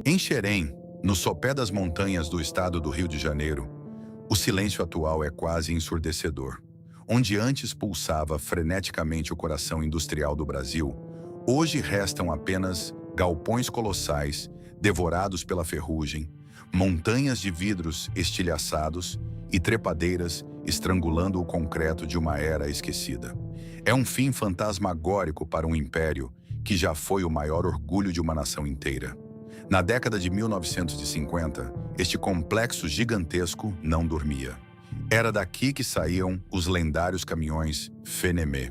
Em Xerém, no sopé das montanhas do estado do Rio de Janeiro, o silêncio atual é quase ensurdecedor. Onde antes pulsava freneticamente o coração industrial do Brasil, hoje restam apenas galpões colossais, devorados pela ferrugem, montanhas de vidros estilhaçados e trepadeiras estrangulando o concreto de uma era esquecida. É um fim fantasmagórico para um império que já foi o maior orgulho de uma nação inteira. Na década de 1950, este complexo gigantesco não dormia. Era daqui que saíam os lendários caminhões Fenemé,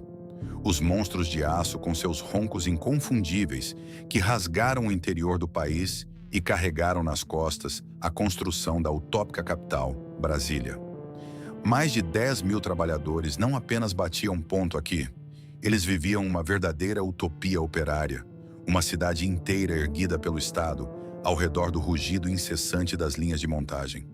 os monstros de aço com seus roncos inconfundíveis que rasgaram o interior do país e carregaram nas costas a construção da utópica capital, Brasília. Mais de 10 mil trabalhadores não apenas batiam ponto aqui, eles viviam uma verdadeira utopia operária, uma cidade inteira erguida pelo Estado, ao redor do rugido incessante das linhas de montagem.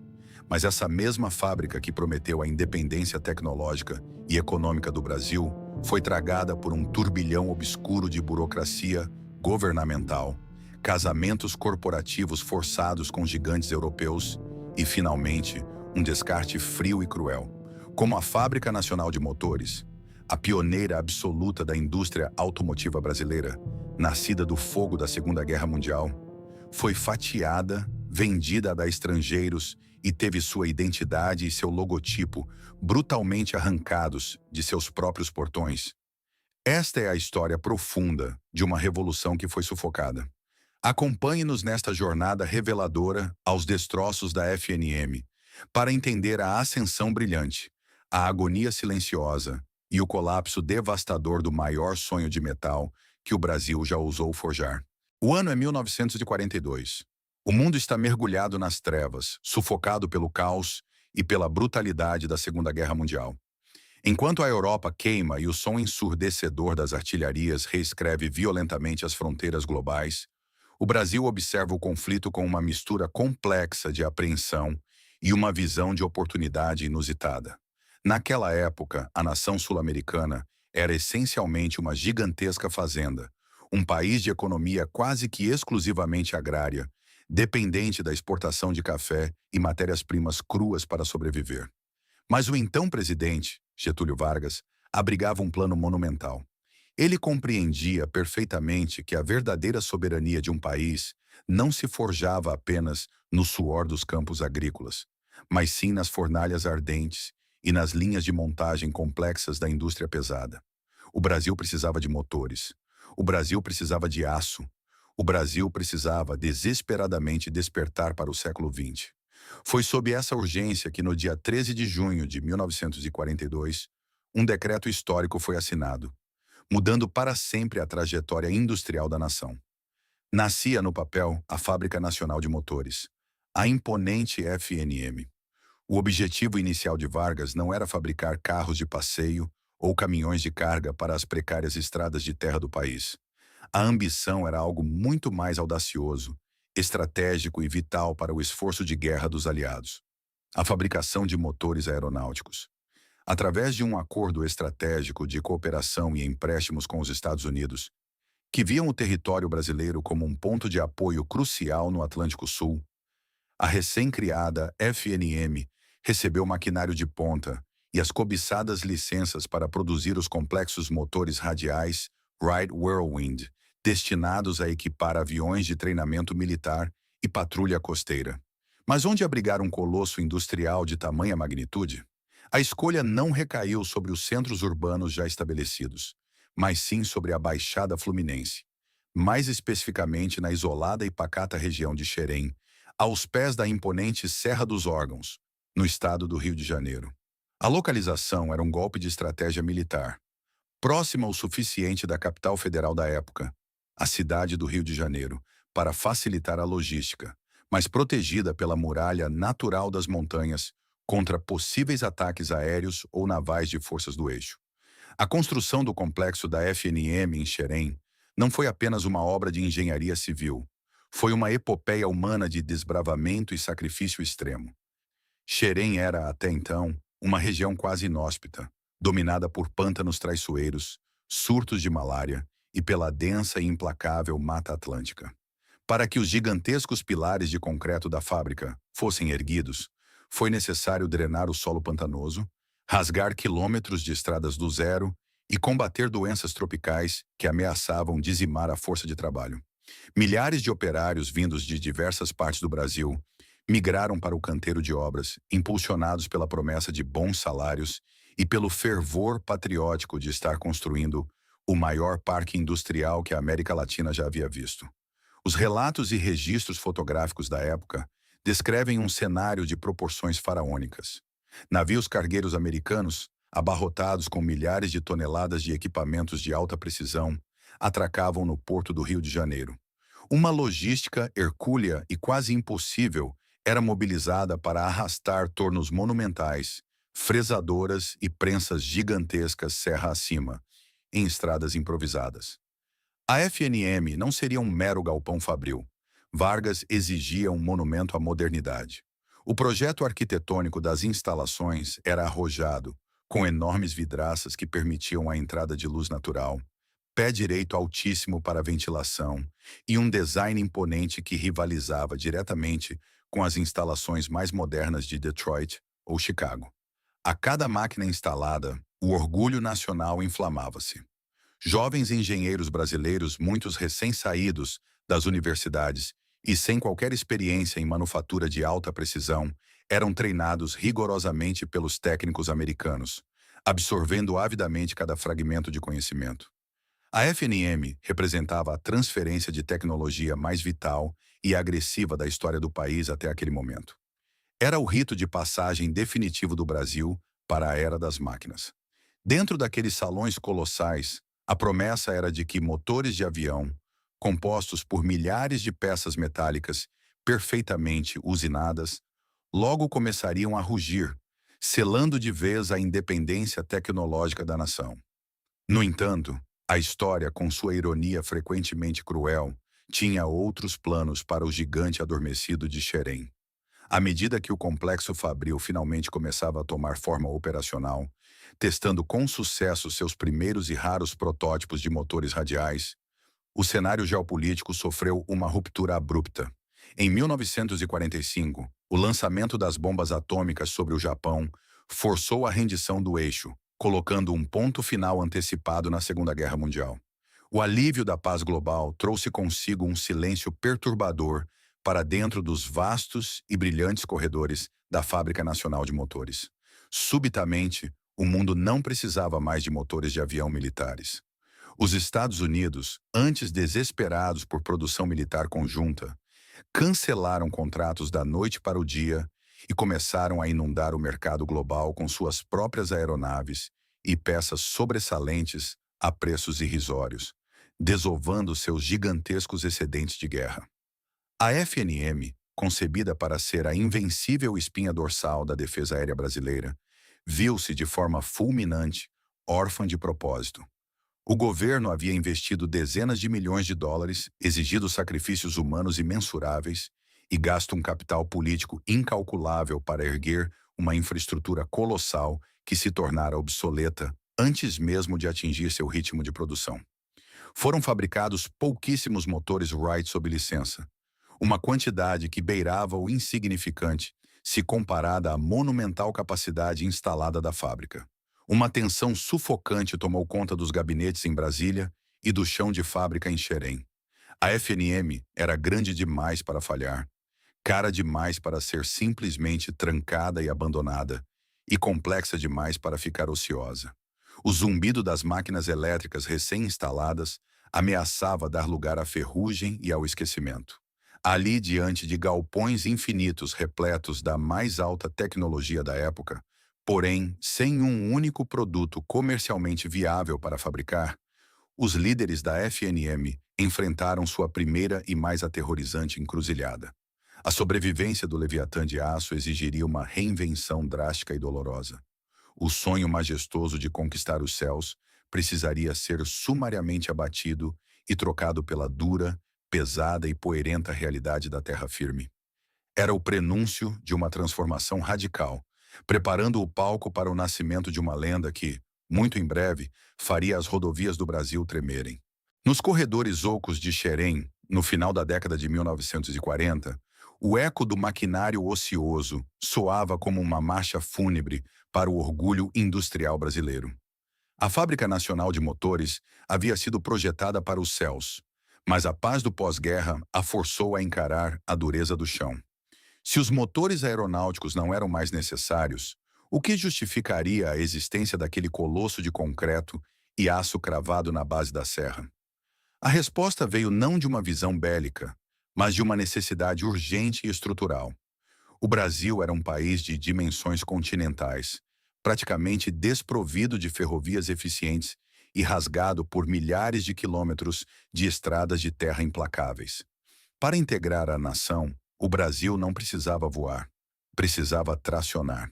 Mas essa mesma fábrica que prometeu a independência tecnológica e econômica do Brasil foi tragada por um turbilhão obscuro de burocracia governamental, casamentos corporativos forçados com gigantes europeus e, finalmente, um descarte frio e cruel. Como a Fábrica Nacional de Motores, a pioneira absoluta da indústria automotiva brasileira, nascida do fogo da Segunda Guerra Mundial, foi fatiada, vendida a estrangeiros e teve sua identidade e seu logotipo brutalmente arrancados de seus próprios portões. Esta é a história profunda de uma revolução que foi sufocada. Acompanhe-nos nesta jornada reveladora aos destroços da FNM, para entender a ascensão brilhante, a agonia silenciosa e o colapso devastador do maior sonho de metal que o Brasil já ousou forjar. O ano é 1942. O mundo está mergulhado nas trevas, sufocado pelo caos e pela brutalidade da Segunda Guerra Mundial. Enquanto a Europa queima e o som ensurdecedor das artilharias reescreve violentamente as fronteiras globais, o Brasil observa o conflito com uma mistura complexa de apreensão e uma visão de oportunidade inusitada. Naquela época, a nação sul-americana era essencialmente uma gigantesca fazenda, um país de economia quase que exclusivamente agrária, dependente da exportação de café e matérias-primas cruas para sobreviver. Mas o então presidente, Getúlio Vargas, abrigava um plano monumental. Ele compreendia perfeitamente que a verdadeira soberania de um país não se forjava apenas no suor dos campos agrícolas, mas sim nas fornalhas ardentes e nas linhas de montagem complexas da indústria pesada. O Brasil precisava de motores. O Brasil precisava de aço. O Brasil precisava desesperadamente despertar para o século XX. Foi sob essa urgência que, no dia 13 de junho de 1942, um decreto histórico foi assinado, mudando para sempre a trajetória industrial da nação. Nascia no papel a Fábrica Nacional de Motores, a imponente FNM. O objetivo inicial de Vargas não era fabricar carros de passeio ou caminhões de carga para as precárias estradas de terra do país. A ambição era algo muito mais audacioso, estratégico e vital para o esforço de guerra dos aliados: a fabricação de motores aeronáuticos. Através de um acordo estratégico de cooperação e empréstimos com os Estados Unidos, que viam o território brasileiro como um ponto de apoio crucial no Atlântico Sul, a recém-criada FNM recebeu maquinário de ponta e as cobiçadas licenças para produzir os complexos motores radiais Wright Whirlwind, destinados a equipar aviões de treinamento militar e patrulha costeira. Mas onde abrigar um colosso industrial de tamanha magnitude? A escolha não recaiu sobre os centros urbanos já estabelecidos, mas sim sobre a Baixada Fluminense, mais especificamente na isolada e pacata região de Xerém, aos pés da imponente Serra dos Órgãos, no estado do Rio de Janeiro. A localização era um golpe de estratégia militar, próxima o suficiente da capital federal da época, a cidade do Rio de Janeiro, para facilitar a logística, mas protegida pela muralha natural das montanhas contra possíveis ataques aéreos ou navais de forças do eixo. A construção do complexo da FNM em Xerém não foi apenas uma obra de engenharia civil, foi uma epopeia humana de desbravamento e sacrifício extremo. Xerém era, até então, uma região quase inóspita, dominada por pântanos traiçoeiros, surtos de malária e pela densa e implacável Mata Atlântica. Para que os gigantescos pilares de concreto da fábrica fossem erguidos, foi necessário drenar o solo pantanoso, rasgar quilômetros de estradas do zero e combater doenças tropicais que ameaçavam dizimar a força de trabalho. Milhares de operários vindos de diversas partes do Brasil migraram para o canteiro de obras, impulsionados pela promessa de bons salários e pelo fervor patriótico de estar construindo o maior parque industrial que a América Latina já havia visto. Os relatos e registros fotográficos da época descrevem um cenário de proporções faraônicas. Navios cargueiros americanos, abarrotados com milhares de toneladas de equipamentos de alta precisão, atracavam no porto do Rio de Janeiro. Uma logística hercúlea e quase impossível era mobilizada para arrastar tornos monumentais, fresadoras e prensas gigantescas serra acima, em estradas improvisadas. A FNM não seria um mero galpão fabril. Vargas exigia um monumento à modernidade. O projeto arquitetônico das instalações era arrojado, com enormes vidraças que permitiam a entrada de luz natural, pé direito altíssimo para ventilação e um design imponente que rivalizava diretamente com as instalações mais modernas de Detroit ou Chicago. A cada máquina instalada, o orgulho nacional inflamava-se. Jovens engenheiros brasileiros, muitos recém-saídos das universidades e sem qualquer experiência em manufatura de alta precisão, eram treinados rigorosamente pelos técnicos americanos, absorvendo avidamente cada fragmento de conhecimento. A FNM representava a transferência de tecnologia mais vital e agressiva da história do país até aquele momento. Era o rito de passagem definitivo do Brasil para a era das máquinas. Dentro daqueles salões colossais, a promessa era de que motores de avião, compostos por milhares de peças metálicas perfeitamente usinadas, logo começariam a rugir, selando de vez a independência tecnológica da nação. No entanto, a história, com sua ironia frequentemente cruel, tinha outros planos para o gigante adormecido de Xerém. À medida que o complexo fabril finalmente começava a tomar forma operacional, testando com sucesso seus primeiros e raros protótipos de motores radiais, o cenário geopolítico sofreu uma ruptura abrupta. Em 1945, o lançamento das bombas atômicas sobre o Japão forçou a rendição do eixo, colocando um ponto final antecipado na Segunda Guerra Mundial. O alívio da paz global trouxe consigo um silêncio perturbador para dentro dos vastos e brilhantes corredores da Fábrica Nacional de Motores. Subitamente, o mundo não precisava mais de motores de avião militares. Os Estados Unidos, antes desesperados por produção militar conjunta, cancelaram contratos da noite para o dia e começaram a inundar o mercado global com suas próprias aeronaves e peças sobressalentes a preços irrisórios, desovando seus gigantescos excedentes de guerra. A FNM, concebida para ser a invencível espinha dorsal da defesa aérea brasileira, viu-se de forma fulminante órfã de propósito. O governo havia investido dezenas de milhões de dólares, exigido sacrifícios humanos imensuráveis e gasto um capital político incalculável para erguer uma infraestrutura colossal que se tornara obsoleta antes mesmo de atingir seu ritmo de produção. Foram fabricados pouquíssimos motores Wright sob licença, uma quantidade que beirava o insignificante se comparada à monumental capacidade instalada da fábrica. Uma tensão sufocante tomou conta dos gabinetes em Brasília e do chão de fábrica em Xerém. A FNM era grande demais para falhar, cara demais para ser simplesmente trancada e abandonada, e complexa demais para ficar ociosa. O zumbido das máquinas elétricas recém-instaladas ameaçava dar lugar à ferrugem e ao esquecimento. Ali, diante de galpões infinitos repletos da mais alta tecnologia da época, porém sem um único produto comercialmente viável para fabricar, os líderes da FNM enfrentaram sua primeira e mais aterrorizante encruzilhada. A sobrevivência do Leviatã de aço exigiria uma reinvenção drástica e dolorosa. O sonho majestoso de conquistar os céus precisaria ser sumariamente abatido e trocado pela dura, pesada e poeirenta realidade da terra firme. Era o prenúncio de uma transformação radical, preparando o palco para o nascimento de uma lenda que, muito em breve, faria as rodovias do Brasil tremerem. Nos corredores ocos de Xerém, No final da década de 1940, o eco do maquinário ocioso soava como uma marcha fúnebre para o orgulho industrial brasileiro. A Fábrica Nacional de Motores havia sido projetada para os céus, mas a paz do pós-guerra a forçou a encarar a dureza do chão. Se os motores aeronáuticos não eram mais necessários, o que justificaria a existência daquele colosso de concreto e aço cravado na base da serra? A resposta veio não de uma visão bélica, mas de uma necessidade urgente e estrutural. O Brasil era um país de dimensões continentais, praticamente desprovido de ferrovias eficientes e rasgado por milhares de quilômetros de estradas de terra implacáveis. Para integrar a nação, o Brasil não precisava voar, precisava tracionar.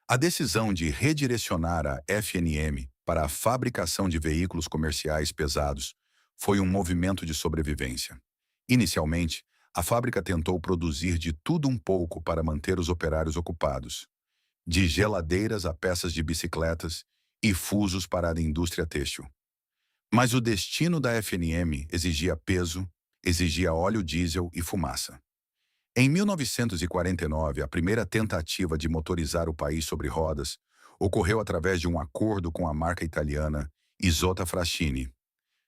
A decisão de redirecionar a FNM para a fabricação de veículos comerciais pesados foi um movimento de sobrevivência. Inicialmente, a fábrica tentou produzir de tudo um pouco para manter os operários ocupados, de geladeiras a peças de bicicletas e fusos para a indústria têxtil. Mas o destino da FNM exigia peso, exigia óleo diesel e fumaça. Em 1949, a primeira tentativa de motorizar o país sobre rodas ocorreu através de um acordo com a marca italiana Isotta Fraschini.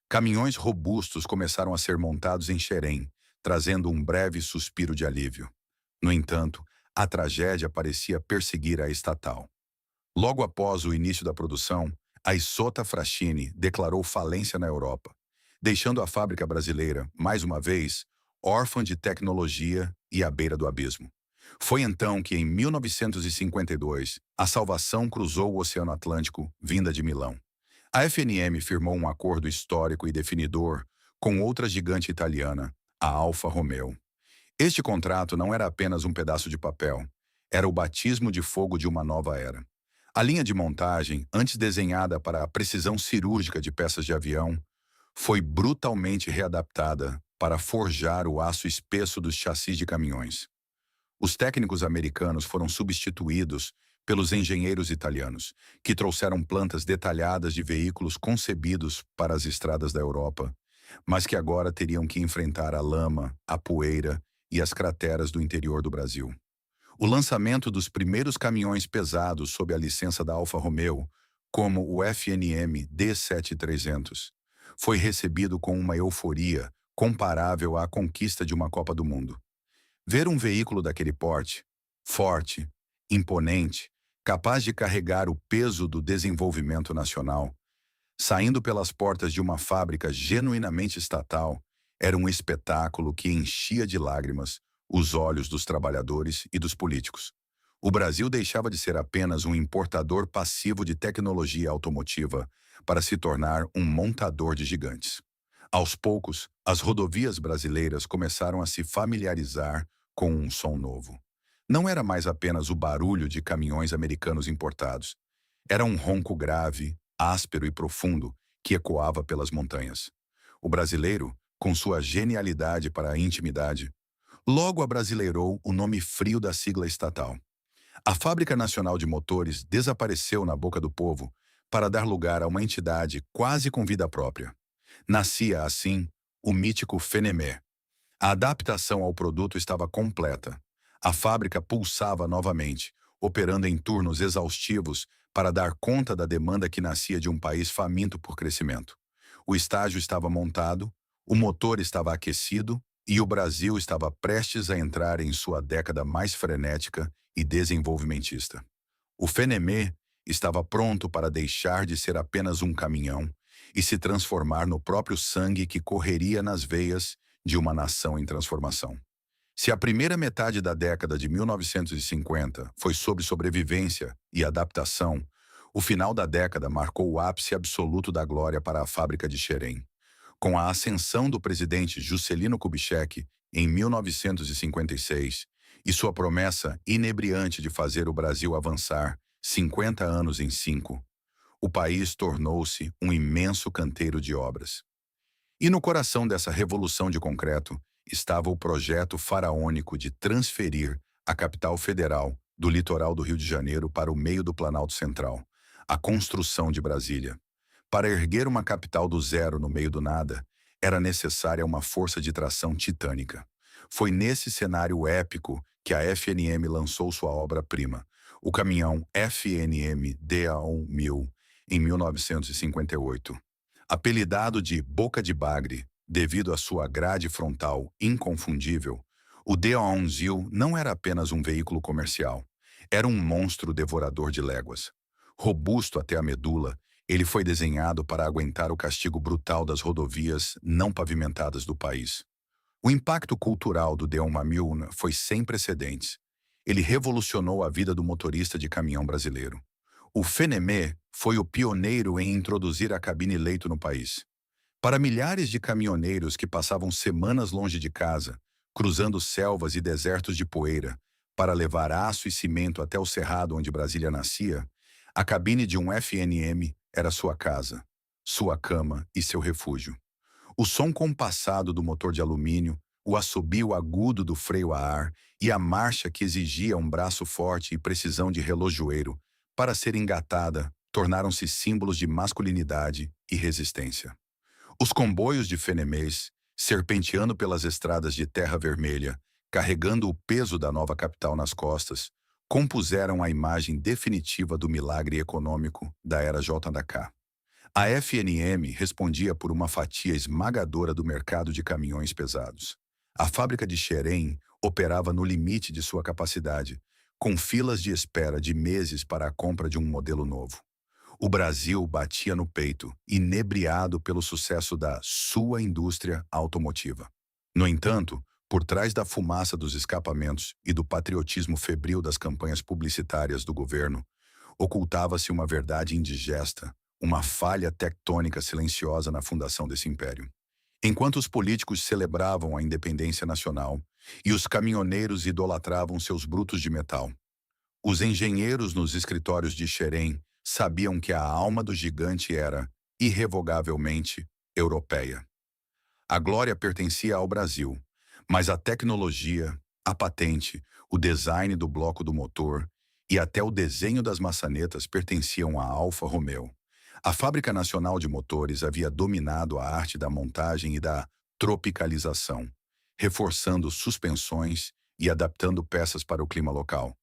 Caminhões robustos começaram a ser montados em Xerém, trazendo um breve suspiro de alívio. No entanto, a tragédia parecia perseguir a estatal. Logo após o início da produção, a Isotta Fraschini declarou falência na Europa, deixando a fábrica brasileira, mais uma vez, órfã de tecnologia e à beira do abismo. Foi então que, em 1952, a salvação cruzou o Oceano Atlântico, vinda de Milão. A FNM firmou um acordo histórico e definidor com outra gigante italiana, a Alfa Romeo. Este contrato não era apenas um pedaço de papel, era o batismo de fogo de uma nova era. A linha de montagem, antes desenhada para a precisão cirúrgica de peças de avião, foi brutalmente readaptada para forjar o aço espesso dos chassis de caminhões. Os técnicos americanos foram substituídos pelos engenheiros italianos, que trouxeram plantas detalhadas de veículos concebidos para as estradas da Europa, mas que agora teriam que enfrentar a lama, a poeira e as crateras do interior do Brasil. O lançamento dos primeiros caminhões pesados sob a licença da Alfa Romeo, como o FNM D7300, foi recebido com uma euforia comparável à conquista de uma Copa do Mundo. Ver um veículo daquele porte, forte, imponente, capaz de carregar o peso do desenvolvimento nacional, saindo pelas portas de uma fábrica genuinamente estatal, era um espetáculo que enchia de lágrimas os olhos dos trabalhadores e dos políticos. O Brasil deixava de ser apenas um importador passivo de tecnologia automotiva para se tornar um montador de gigantes. Aos poucos, as rodovias brasileiras começaram a se familiarizar com um som novo. Não era mais apenas o barulho de caminhões americanos importados. Era um ronco grave, áspero e profundo que ecoava pelas montanhas. O brasileiro, com sua genialidade para a intimidade, logo abrasileirou o nome frio da sigla estatal. A Fábrica Nacional de Motores desapareceu na boca do povo para dar lugar a uma entidade quase com vida própria. Nascia, assim, o mítico FNM. A adaptação ao produto estava completa. A fábrica pulsava novamente, operando em turnos exaustivos para dar conta da demanda que nascia de um país faminto por crescimento. O estágio estava montado, o motor estava aquecido e o Brasil estava prestes a entrar em sua década mais frenética e desenvolvimentista. O FNM estava pronto para deixar de ser apenas um caminhão e se transformar no próprio sangue que correria nas veias de uma nação em transformação. Se a primeira metade da década de 1950 foi sobre sobrevivência e adaptação, o final da década marcou o ápice absoluto da glória para a fábrica de Xerém. Com a ascensão do presidente Juscelino Kubitschek em 1956 e sua promessa inebriante de fazer o Brasil avançar 50 anos em 5, o país tornou-se um imenso canteiro de obras. E no coração dessa revolução de concreto estava o projeto faraônico de transferir a capital federal do litoral do Rio de Janeiro para o meio do Planalto Central, a construção de Brasília. Para erguer uma capital do zero no meio do nada, Era necessária uma força de tração titânica. Foi nesse cenário épico que a FNM lançou sua obra-prima, o caminhão FNM DA1000, em 1958. Apelidado de Boca de Bagre, devido à sua grade frontal inconfundível, o DA1000 não era apenas um veículo comercial. Era um monstro devorador de léguas. Robusto até a medula, ele foi desenhado para aguentar o castigo brutal das rodovias não pavimentadas do país. O impacto cultural do D1000 foi sem precedentes. Ele revolucionou a vida do motorista de caminhão brasileiro. O FNM foi o pioneiro em introduzir a cabine-leito no país. Para milhares de caminhoneiros que passavam semanas longe de casa, cruzando selvas e desertos de poeira, para levar aço e cimento até o cerrado onde Brasília nascia, a cabine de um FNM era sua casa, sua cama e seu refúgio. O som compassado do motor de alumínio, o assobio agudo do freio a ar e a marcha que exigia um braço forte e precisão de relojoeiro para ser engatada tornaram-se símbolos de masculinidade e resistência. Os comboios de Fenemês, serpenteando pelas estradas de terra vermelha, carregando o peso da nova capital nas costas, compuseram a imagem definitiva do milagre econômico da era JK. A FNM respondia por uma fatia esmagadora do mercado de caminhões pesados. A fábrica de Xerém operava no limite de sua capacidade, com filas de espera de meses para a compra de um modelo novo. O Brasil batia no peito, inebriado pelo sucesso da sua indústria automotiva. No entanto, por trás da fumaça dos escapamentos e do patriotismo febril das campanhas publicitárias do governo, ocultava-se uma verdade indigesta, uma falha tectônica silenciosa na fundação desse império. Enquanto os políticos celebravam a independência nacional e os caminhoneiros idolatravam seus brutos de metal, os engenheiros nos escritórios de Xerém sabiam que a alma do gigante era, irrevogavelmente, europeia. A glória pertencia ao Brasil, mas a tecnologia, a patente, o design do bloco do motor e até o desenho das maçanetas pertenciam à Alfa Romeo. A Fábrica Nacional de Motores havia dominado a arte da montagem e da tropicalização, reforçando suspensões e adaptando peças para o clima local.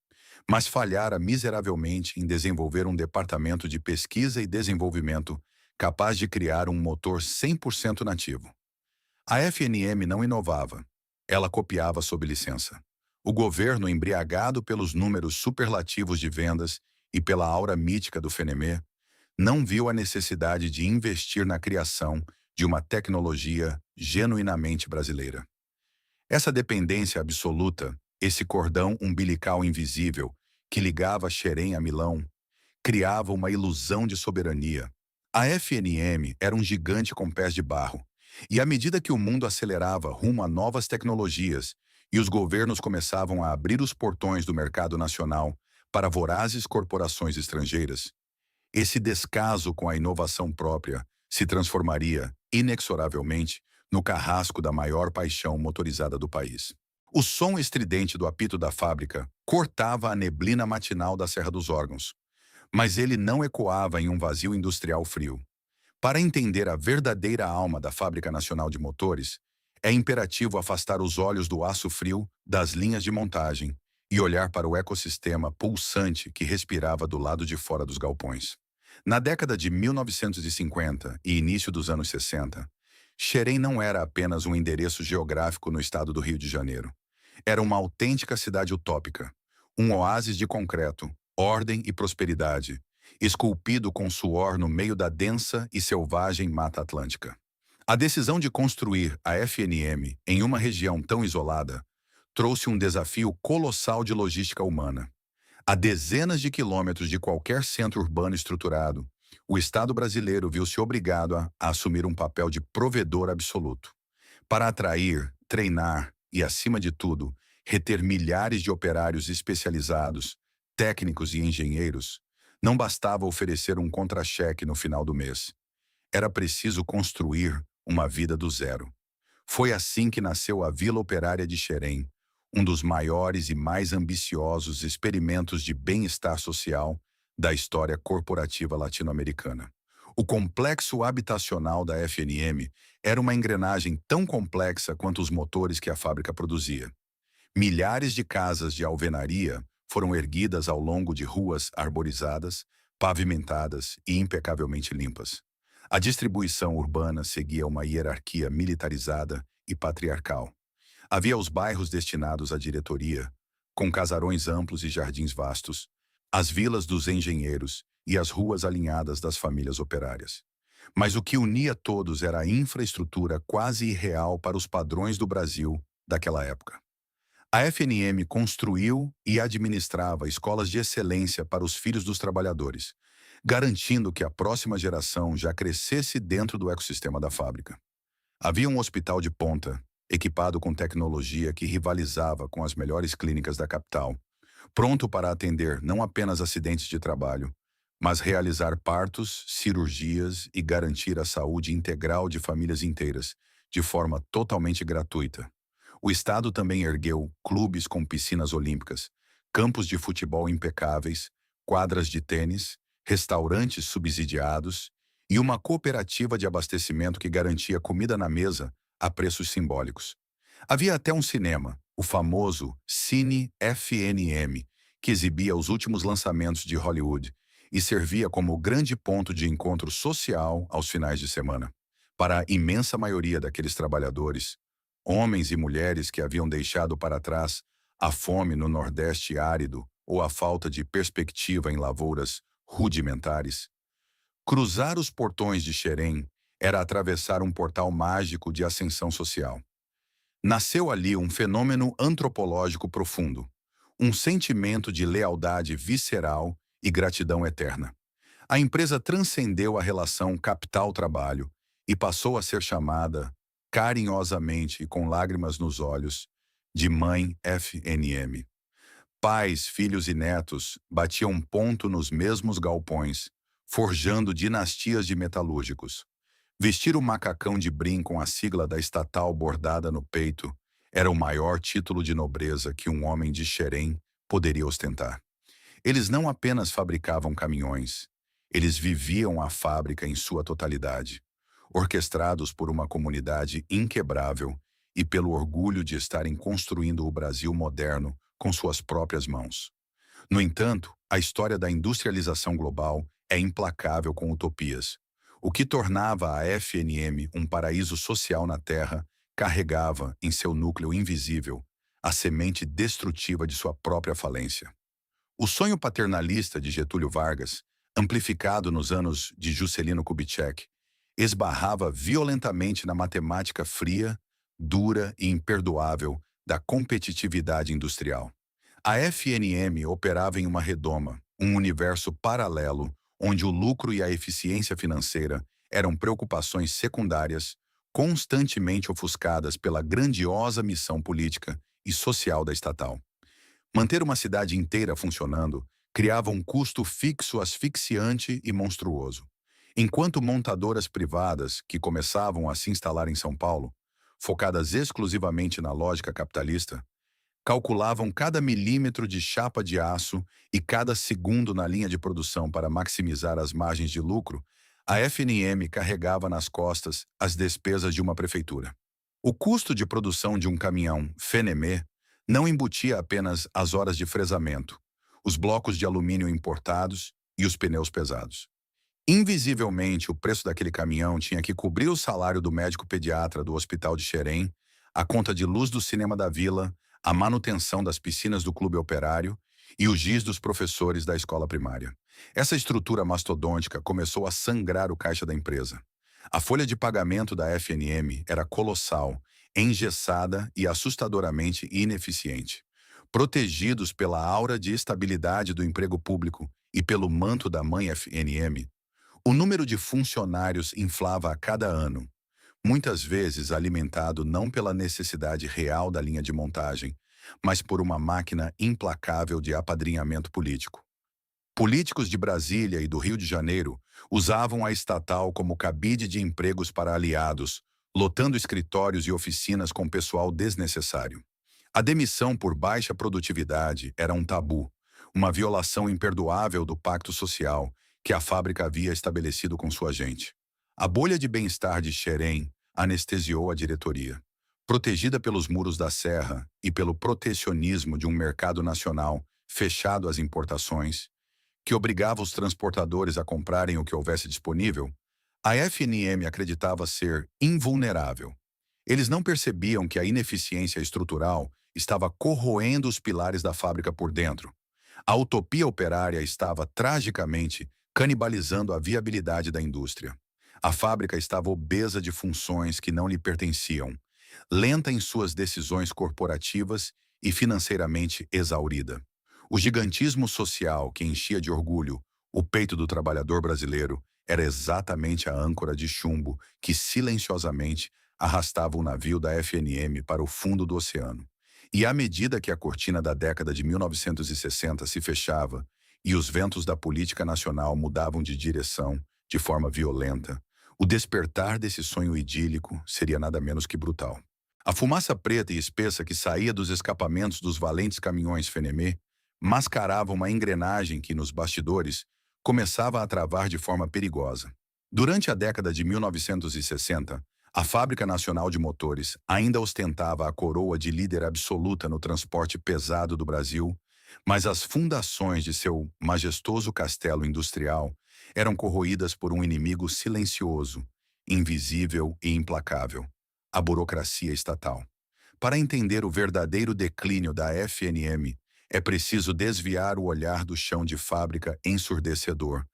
Mas falhara miseravelmente em desenvolver um departamento de pesquisa e desenvolvimento capaz de criar um motor 100% nativo. A FNM não inovava, ela copiava sob licença. O governo, embriagado pelos números superlativos de vendas e pela aura mítica do FNM, não viu a necessidade de investir na criação de uma tecnologia genuinamente brasileira. Essa dependência absoluta, esse cordão umbilical invisível que ligava Xerém a Milão, criava uma ilusão de soberania. A FNM era um gigante com pés de barro, e à medida que o mundo acelerava rumo a novas tecnologias e os governos começavam a abrir os portões do mercado nacional para vorazes corporações estrangeiras, esse descaso com a inovação própria se transformaria, inexoravelmente, no carrasco da maior paixão motorizada do país. O som estridente do apito da fábrica cortava a neblina matinal da Serra dos Órgãos, mas ele não ecoava em um vazio industrial frio. Para entender a verdadeira alma da Fábrica Nacional de Motores, é imperativo afastar os olhos do aço frio das linhas de montagem e olhar para o ecossistema pulsante que respirava do lado de fora dos galpões. Na década de 1950 e início dos anos 60, Xerém não era apenas um endereço geográfico no estado do Rio de Janeiro. Era uma autêntica cidade utópica, um oásis de concreto, ordem e prosperidade, esculpido com suor no meio da densa e selvagem Mata Atlântica. A decisão de construir a FNM em uma região tão isolada trouxe um desafio colossal de logística humana. A dezenas de quilômetros de qualquer centro urbano estruturado, o Estado brasileiro viu-se obrigado a assumir um papel de provedor absoluto. Para atrair, treinar e, acima de tudo, reter milhares de operários especializados, técnicos e engenheiros, não bastava oferecer um contra-cheque no final do mês. Era preciso construir uma vida do zero. Foi assim que nasceu a Vila Operária de Xerém, um dos maiores e mais ambiciosos experimentos de bem-estar social da história corporativa latino-americana. O complexo habitacional da FNM era uma engrenagem tão complexa quanto os motores que a fábrica produzia. Milhares de casas de alvenaria foram erguidas ao longo de ruas arborizadas, pavimentadas e impecavelmente limpas. A distribuição urbana seguia uma hierarquia militarizada e patriarcal. Havia os bairros destinados à diretoria, com casarões amplos e jardins vastos, as vilas dos engenheiros e as ruas alinhadas das famílias operárias. Mas o que unia todos era a infraestrutura quase irreal para os padrões do Brasil daquela época. A FNM construiu e administrava escolas de excelência para os filhos dos trabalhadores, garantindo que a próxima geração já crescesse dentro do ecossistema da fábrica. Havia um hospital de ponta, equipado com tecnologia que rivalizava com as melhores clínicas da capital, pronto para atender não apenas acidentes de trabalho, mas realizar partos, cirurgias e garantir a saúde integral de famílias inteiras, de forma totalmente gratuita. O Estado também ergueu clubes com piscinas olímpicas, campos de futebol impecáveis, quadras de tênis, restaurantes subsidiados e uma cooperativa de abastecimento que garantia comida na mesa a preços simbólicos. Havia até um cinema, o famoso Cine FNM, que exibia os últimos lançamentos de Hollywood e servia como grande ponto de encontro social aos finais de semana. Para a imensa maioria daqueles trabalhadores, homens e mulheres que haviam deixado para trás a fome no Nordeste árido ou a falta de perspectiva em lavouras rudimentares, cruzar os portões de Xerém era atravessar um portal mágico de ascensão social. Nasceu ali um fenômeno antropológico profundo, um sentimento de lealdade visceral e gratidão eterna. A empresa transcendeu a relação capital-trabalho e passou a ser chamada, carinhosamente e com lágrimas nos olhos, de Mãe FNM. Pais, filhos e netos batiam ponto nos mesmos galpões, forjando dinastias de metalúrgicos. Vestir o macacão de brim com a sigla da estatal bordada no peito era o maior título de nobreza que um homem de Xerém poderia ostentar. Eles não apenas fabricavam caminhões, eles viviam a fábrica em sua totalidade, orquestrados por uma comunidade inquebrável e pelo orgulho de estarem construindo o Brasil moderno com suas próprias mãos. No entanto, a história da industrialização global é implacável com utopias. O que tornava a FNM um paraíso social na Terra carregava, em seu núcleo invisível, a semente destrutiva de sua própria falência. O sonho paternalista de Getúlio Vargas, amplificado nos anos de Juscelino Kubitschek, esbarrava violentamente na matemática fria, dura e imperdoável da competitividade industrial. A FNM operava em uma redoma, um universo paralelo, onde o lucro e a eficiência financeira eram preocupações secundárias, constantemente ofuscadas pela grandiosa missão política e social da estatal. Manter uma cidade inteira funcionando criava um custo fixo asfixiante e monstruoso. Enquanto montadoras privadas, que começavam a se instalar em São Paulo, focadas exclusivamente na lógica capitalista, calculavam cada milímetro de chapa de aço e cada segundo na linha de produção para maximizar as margens de lucro, a FNM carregava nas costas as despesas de uma prefeitura. O custo de produção de um caminhão FNM não embutia apenas as horas de fresamento, os blocos de alumínio importados e os pneus pesados. Invisivelmente, o preço daquele caminhão tinha que cobrir o salário do médico pediatra do Hospital de Xerém, a conta de luz do cinema da vila, a manutenção das piscinas do clube operário e o giz dos professores da escola primária. Essa estrutura mastodôntica começou a sangrar o caixa da empresa. A folha de pagamento da FNM era colossal, engessada e assustadoramente ineficiente. Protegidos pela aura de estabilidade do emprego público e pelo manto da Mãe FNM, o número de funcionários inflava a cada ano, muitas vezes alimentado não pela necessidade real da linha de montagem, mas por uma máquina implacável de apadrinhamento político. Políticos de Brasília e do Rio de Janeiro usavam a estatal como cabide de empregos para aliados, lotando escritórios e oficinas com pessoal desnecessário. A demissão por baixa produtividade era um tabu, uma violação imperdoável do pacto social, que a fábrica havia estabelecido com sua gente. A bolha de bem-estar de Xerém anestesiou a diretoria. Protegida pelos muros da serra e pelo protecionismo de um mercado nacional fechado às importações, que obrigava os transportadores a comprarem o que houvesse disponível, a FNM acreditava ser invulnerável. Eles não percebiam que a ineficiência estrutural estava corroendo os pilares da fábrica por dentro. A utopia operária estava tragicamente canibalizando a viabilidade da indústria. A fábrica estava obesa de funções que não lhe pertenciam, lenta em suas decisões corporativas e financeiramente exaurida. O gigantismo social que enchia de orgulho o peito do trabalhador brasileiro era exatamente a âncora de chumbo que silenciosamente arrastava o navio da FNM para o fundo do oceano. E à medida que a cortina da década de 1960 se fechava e os ventos da política nacional mudavam de direção de forma violenta, o despertar desse sonho idílico seria nada menos que brutal. A fumaça preta e espessa que saía dos escapamentos dos valentes caminhões Fenemé mascarava uma engrenagem que, nos bastidores, começava a travar de forma perigosa. Durante a década de 1960, a Fábrica Nacional de Motores ainda ostentava a coroa de líder absoluta no transporte pesado do Brasil, mas as fundações de seu majestoso castelo industrial eram corroídas por um inimigo silencioso, invisível e implacável: a burocracia estatal. Para entender o verdadeiro declínio da FNM, é preciso desviar o olhar do chão de fábrica ensurdecedor,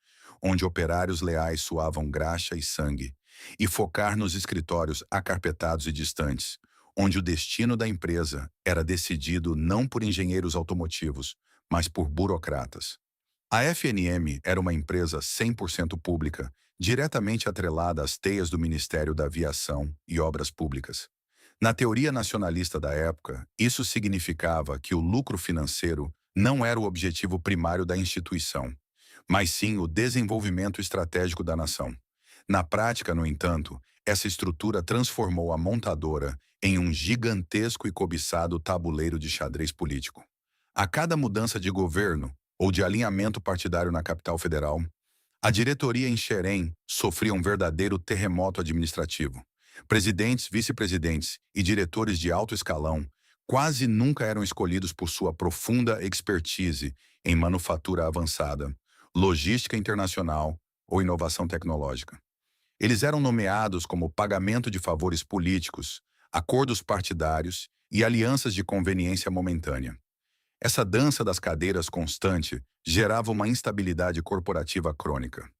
onde operários leais suavam graxa e sangue, e focar nos escritórios acarpetados e distantes, onde o destino da empresa era decidido não por engenheiros automotivos, mas por burocratas. A FNM era uma empresa 100% pública, diretamente atrelada às teias do Ministério da Aviação e Obras Públicas. Na teoria nacionalista da época, isso significava que o lucro financeiro não era o objetivo primário da instituição, mas sim o desenvolvimento estratégico da nação. Na prática, no entanto, essa estrutura transformou a montadora em um gigantesco e cobiçado tabuleiro de xadrez político. A cada mudança de governo ou de alinhamento partidário na capital federal, a diretoria em Xerém sofria um verdadeiro terremoto administrativo. Presidentes, vice-presidentes e diretores de alto escalão quase nunca eram escolhidos por sua profunda expertise em manufatura avançada, logística internacional ou inovação tecnológica. Eles eram nomeados como pagamento de favores políticos, acordos partidários e alianças de conveniência momentânea. Essa dança das cadeiras constante gerava uma instabilidade corporativa crônica.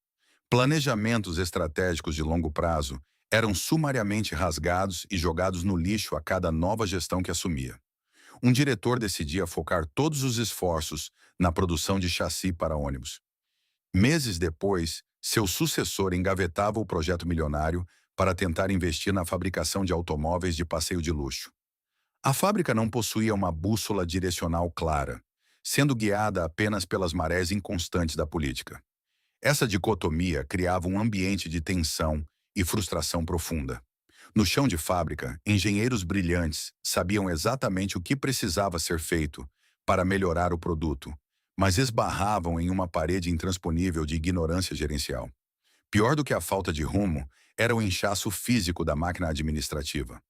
Planejamentos estratégicos de longo prazo eram sumariamente rasgados e jogados no lixo a cada nova gestão que assumia. Um diretor decidia focar todos os esforços na produção de chassi para ônibus. Meses depois, seu sucessor engavetava o projeto milionário para tentar investir na fabricação de automóveis de passeio de luxo. A fábrica não possuía uma bússola direcional clara, sendo guiada apenas pelas marés inconstantes da política. Essa dicotomia criava um ambiente de tensão e frustração profunda. No chão de fábrica, engenheiros brilhantes sabiam exatamente o que precisava ser feito para melhorar o produto, mas esbarravam em uma parede intransponível de ignorância gerencial. Pior do que a falta de rumo era o inchaço físico da máquina administrativa.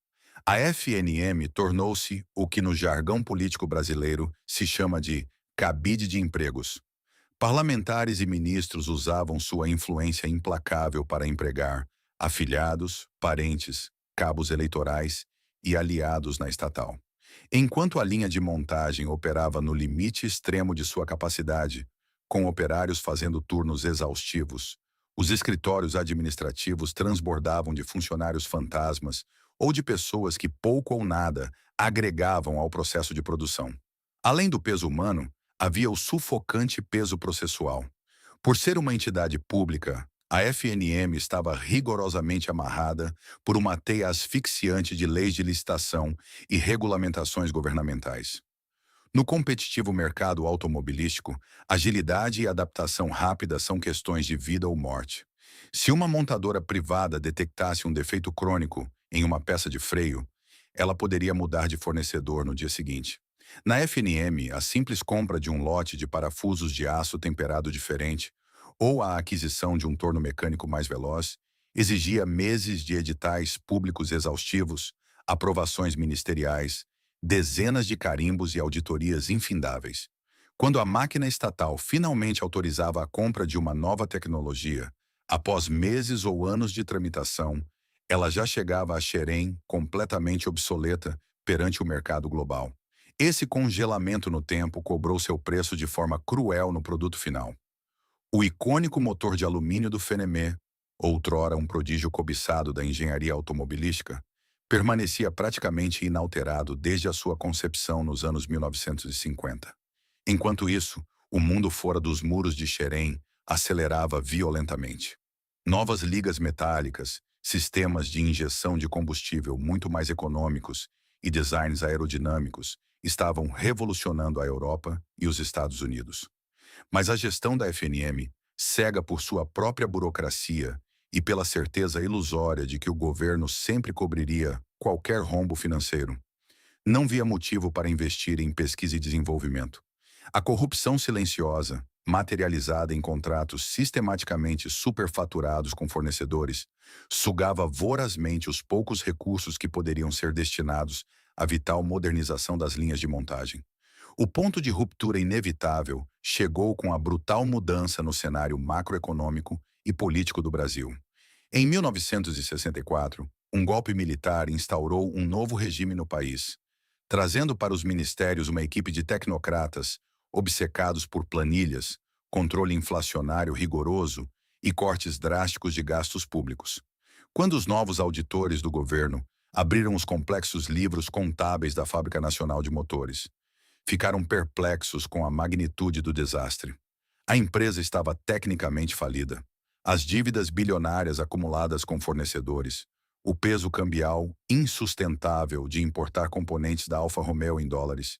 A FNM tornou-se o que no jargão político brasileiro se chama de cabide de empregos. Parlamentares e ministros usavam sua influência implacável para empregar afilhados, parentes, cabos eleitorais e aliados na estatal. Enquanto a linha de montagem operava no limite extremo de sua capacidade, com operários fazendo turnos exaustivos, os escritórios administrativos transbordavam de funcionários fantasmas ou de pessoas que pouco ou nada agregavam ao processo de produção. Além do peso humano, havia o sufocante peso processual. Por ser uma entidade pública, a FNM estava rigorosamente amarrada por uma teia asfixiante de leis de licitação e regulamentações governamentais. No competitivo mercado automobilístico, agilidade e adaptação rápida são questões de vida ou morte. Se uma montadora privada detectasse um defeito crônico em uma peça de freio, ela poderia mudar de fornecedor no dia seguinte. Na FNM, a simples compra de um lote de parafusos de aço temperado diferente ou a aquisição de um torno mecânico mais veloz exigia meses de editais públicos exaustivos, aprovações ministeriais, dezenas de carimbos e auditorias infindáveis. Quando a máquina estatal finalmente autorizava a compra de uma nova tecnologia, após meses ou anos de tramitação, ela já chegava a Xerém completamente obsoleta perante o mercado global. Esse congelamento no tempo cobrou seu preço de forma cruel no produto final. O icônico motor de alumínio do Fenemé, outrora um prodígio cobiçado da engenharia automobilística, permanecia praticamente inalterado desde a sua concepção nos anos 1950. Enquanto isso, o mundo fora dos muros de Xerém acelerava violentamente. Novas ligas metálicas, sistemas de injeção de combustível muito mais econômicos e designs aerodinâmicos estavam revolucionando a Europa e os Estados Unidos. Mas a gestão da FNM, cega por sua própria burocracia e pela certeza ilusória de que o governo sempre cobriria qualquer rombo financeiro, não via motivo para investir em pesquisa e desenvolvimento. A corrupção silenciosa, materializada em contratos sistematicamente superfaturados com fornecedores, sugava vorazmente os poucos recursos que poderiam ser destinados à vital modernização das linhas de montagem. O ponto de ruptura inevitável chegou com a brutal mudança no cenário macroeconômico e político do Brasil. Em 1964, um golpe militar instaurou um novo regime no país, trazendo para os ministérios uma equipe de tecnocratas obcecados por planilhas, controle inflacionário rigoroso e cortes drásticos de gastos públicos. Quando os novos auditores do governo abriram os complexos livros contábeis da Fábrica Nacional de Motores, ficaram perplexos com a magnitude do desastre. A empresa estava tecnicamente falida. As dívidas bilionárias acumuladas com fornecedores, o peso cambial insustentável de importar componentes da Alfa Romeo em dólares,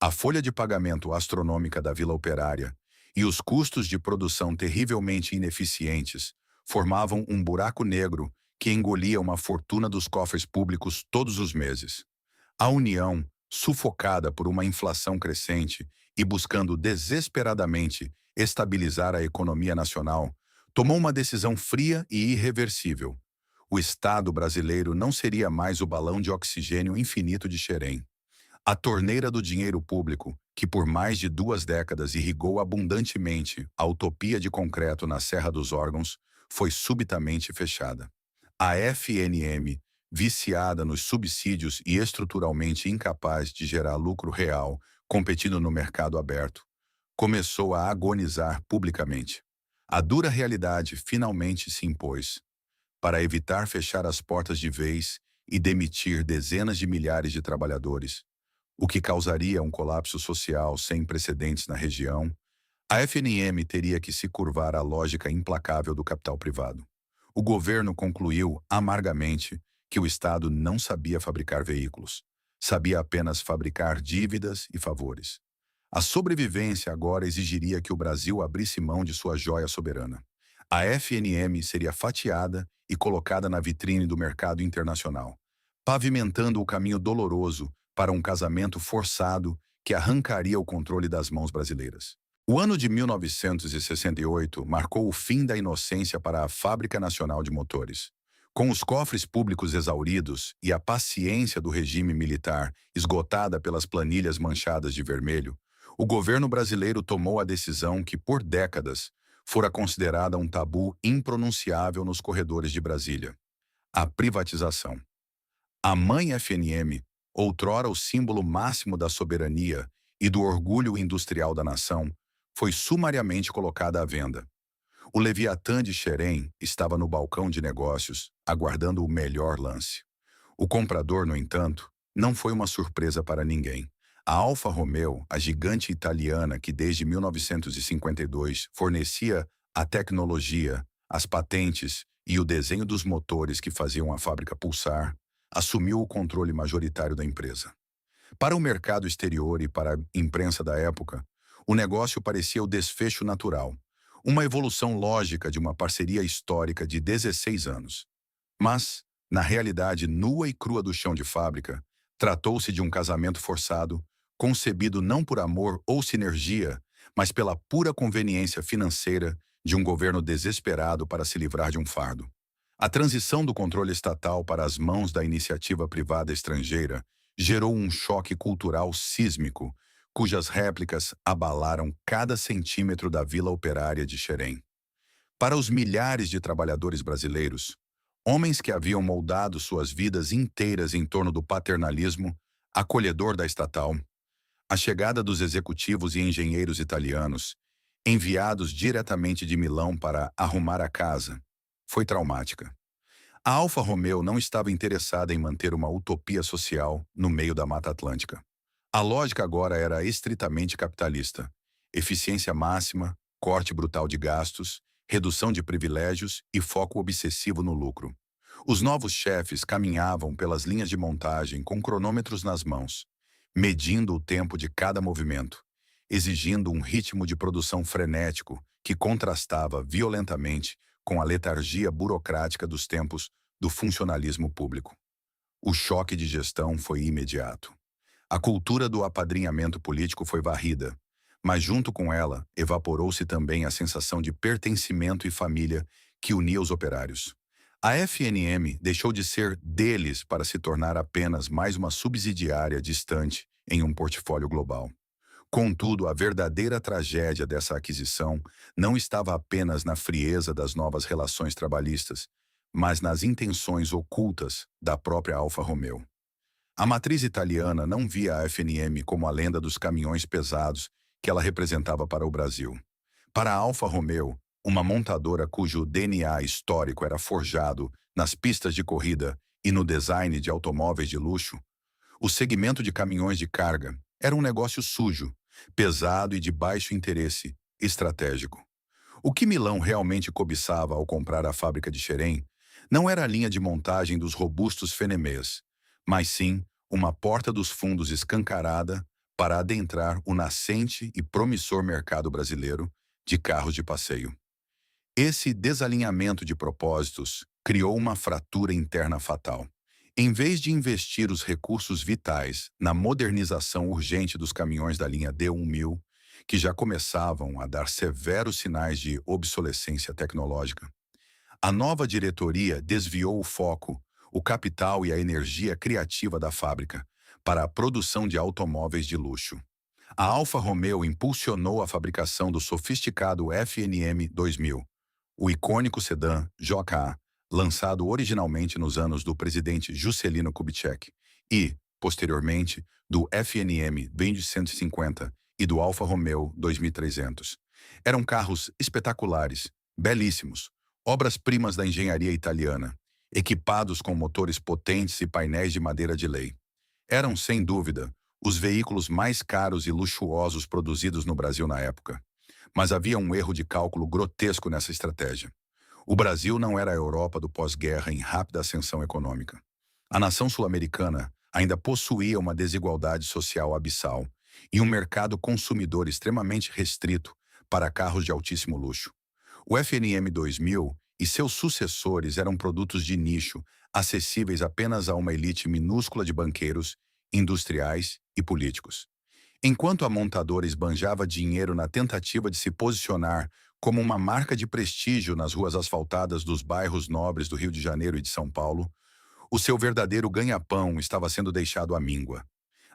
a folha de pagamento astronômica da Vila Operária e os custos de produção terrivelmente ineficientes formavam um buraco negro que engolia uma fortuna dos cofres públicos todos os meses. A União, sufocada por uma inflação crescente e buscando desesperadamente estabilizar a economia nacional, tomou uma decisão fria e irreversível. O Estado brasileiro não seria mais o balão de oxigênio infinito de Xerém. A torneira do dinheiro público, que por mais de 2 décadas irrigou abundantemente a utopia de concreto na Serra dos Órgãos, foi subitamente fechada. A FNM, viciada nos subsídios e estruturalmente incapaz de gerar lucro real, competindo no mercado aberto, começou a agonizar publicamente. A dura realidade finalmente se impôs. Para evitar fechar as portas de vez e demitir dezenas de milhares de trabalhadores, o que causaria um colapso social sem precedentes na região, a FNM teria que se curvar à lógica implacável do capital privado. O governo concluiu amargamente que o Estado não sabia fabricar veículos, sabia apenas fabricar dívidas e favores. A sobrevivência agora exigiria que o Brasil abrisse mão de sua joia soberana. A FNM seria fatiada e colocada na vitrine do mercado internacional, pavimentando o caminho doloroso para um casamento forçado que arrancaria o controle das mãos brasileiras. O ano de 1968 marcou o fim da inocência para a Fábrica Nacional de Motores. Com os cofres públicos exauridos e a paciência do regime militar esgotada pelas planilhas manchadas de vermelho, o governo brasileiro tomou a decisão que, por décadas, fora considerada um tabu impronunciável nos corredores de Brasília: a privatização. A mãe FNM, outrora o símbolo máximo da soberania e do orgulho industrial da nação, foi sumariamente colocada à venda. O Leviatã de Xerém estava no balcão de negócios, aguardando o melhor lance. O comprador, no entanto, não foi uma surpresa para ninguém. A Alfa Romeo, a gigante italiana que desde 1952 fornecia a tecnologia, as patentes e o desenho dos motores que faziam a fábrica pulsar, assumiu o controle majoritário da empresa. Para o mercado exterior e para a imprensa da época, o negócio parecia o desfecho natural, uma evolução lógica de uma parceria histórica de 16 anos. Mas, na realidade nua e crua do chão de fábrica, tratou-se de um casamento forçado, concebido não por amor ou sinergia, mas pela pura conveniência financeira de um governo desesperado para se livrar de um fardo. A transição do controle estatal para as mãos da iniciativa privada estrangeira gerou um choque cultural sísmico, cujas réplicas abalaram cada centímetro da vila operária de Xerém. Para os milhares de trabalhadores brasileiros, homens que haviam moldado suas vidas inteiras em torno do paternalismo acolhedor da estatal, a chegada dos executivos e engenheiros italianos, enviados diretamente de Milão para arrumar a casa, foi traumática. A Alfa Romeo não estava interessada em manter uma utopia social no meio da Mata Atlântica. A lógica agora era estritamente capitalista: eficiência máxima, corte brutal de gastos, redução de privilégios e foco obsessivo no lucro. Os novos chefes caminhavam pelas linhas de montagem com cronômetros nas mãos, medindo o tempo de cada movimento, exigindo um ritmo de produção frenético que contrastava violentamente com a letargia burocrática dos tempos do funcionalismo público. O choque de gestão foi imediato. A cultura do apadrinhamento político foi varrida, mas junto com ela evaporou-se também a sensação de pertencimento e família que unia os operários. A FNM deixou de ser deles para se tornar apenas mais uma subsidiária distante em um portfólio global. Contudo, a verdadeira tragédia dessa aquisição não estava apenas na frieza das novas relações trabalhistas, mas nas intenções ocultas da própria Alfa Romeo. A matriz italiana não via a FNM como a lenda dos caminhões pesados que ela representava para o Brasil. Para a Alfa Romeo, uma montadora cujo DNA histórico era forjado nas pistas de corrida e no design de automóveis de luxo, o segmento de caminhões de carga era um negócio sujo, pesado e de baixo interesse estratégico. O que Milão realmente cobiçava ao comprar a fábrica de Xerém não era a linha de montagem dos robustos Fenemês, mas sim uma porta dos fundos escancarada para adentrar o nascente e promissor mercado brasileiro de carros de passeio. Esse desalinhamento de propósitos criou uma fratura interna fatal. Em vez de investir os recursos vitais na modernização urgente dos caminhões da linha D1000, que já começavam a dar severos sinais de obsolescência tecnológica, a nova diretoria desviou o foco, o capital e a energia criativa da fábrica para a produção de automóveis de luxo. A Alfa Romeo impulsionou a fabricação do sofisticado FNM 2000, o icônico sedã JA, lançado originalmente nos anos do presidente Juscelino Kubitschek, e, posteriormente, do FNM 2150 e do Alfa Romeo 2300. Eram carros espetaculares, belíssimos, obras-primas da engenharia italiana, equipados com motores potentes e painéis de madeira de lei. Eram, sem dúvida, os veículos mais caros e luxuosos produzidos no Brasil na época. Mas havia um erro de cálculo grotesco nessa estratégia. O Brasil não era a Europa do pós-guerra em rápida ascensão econômica. A nação sul-americana ainda possuía uma desigualdade social abissal e um mercado consumidor extremamente restrito para carros de altíssimo luxo. O FNM 2000 e seus sucessores eram produtos de nicho, acessíveis apenas a uma elite minúscula de banqueiros, industriais e políticos. Enquanto a montadora esbanjava dinheiro na tentativa de se posicionar como uma marca de prestígio nas ruas asfaltadas dos bairros nobres do Rio de Janeiro e de São Paulo, o seu verdadeiro ganha-pão estava sendo deixado à míngua.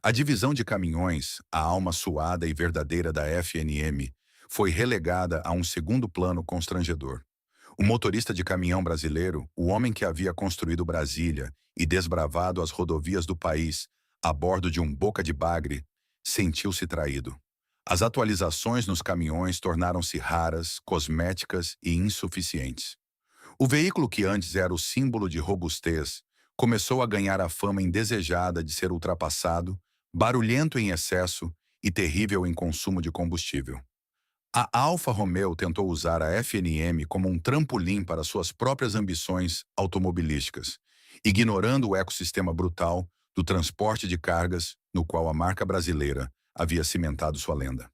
A divisão de caminhões, a alma suada e verdadeira da FNM, foi relegada a um segundo plano constrangedor. O motorista de caminhão brasileiro, o homem que havia construído Brasília e desbravado as rodovias do país a bordo de um boca de bagre, sentiu-se traído. As atualizações nos caminhões tornaram-se raras, cosméticas e insuficientes. O veículo que antes era o símbolo de robustez começou a ganhar a fama indesejada de ser ultrapassado, barulhento em excesso e terrível em consumo de combustível. A Alfa Romeo tentou usar a FNM como um trampolim para suas próprias ambições automobilísticas, ignorando o ecossistema brutal do transporte de cargas no qual a marca brasileira havia cimentado sua lenda.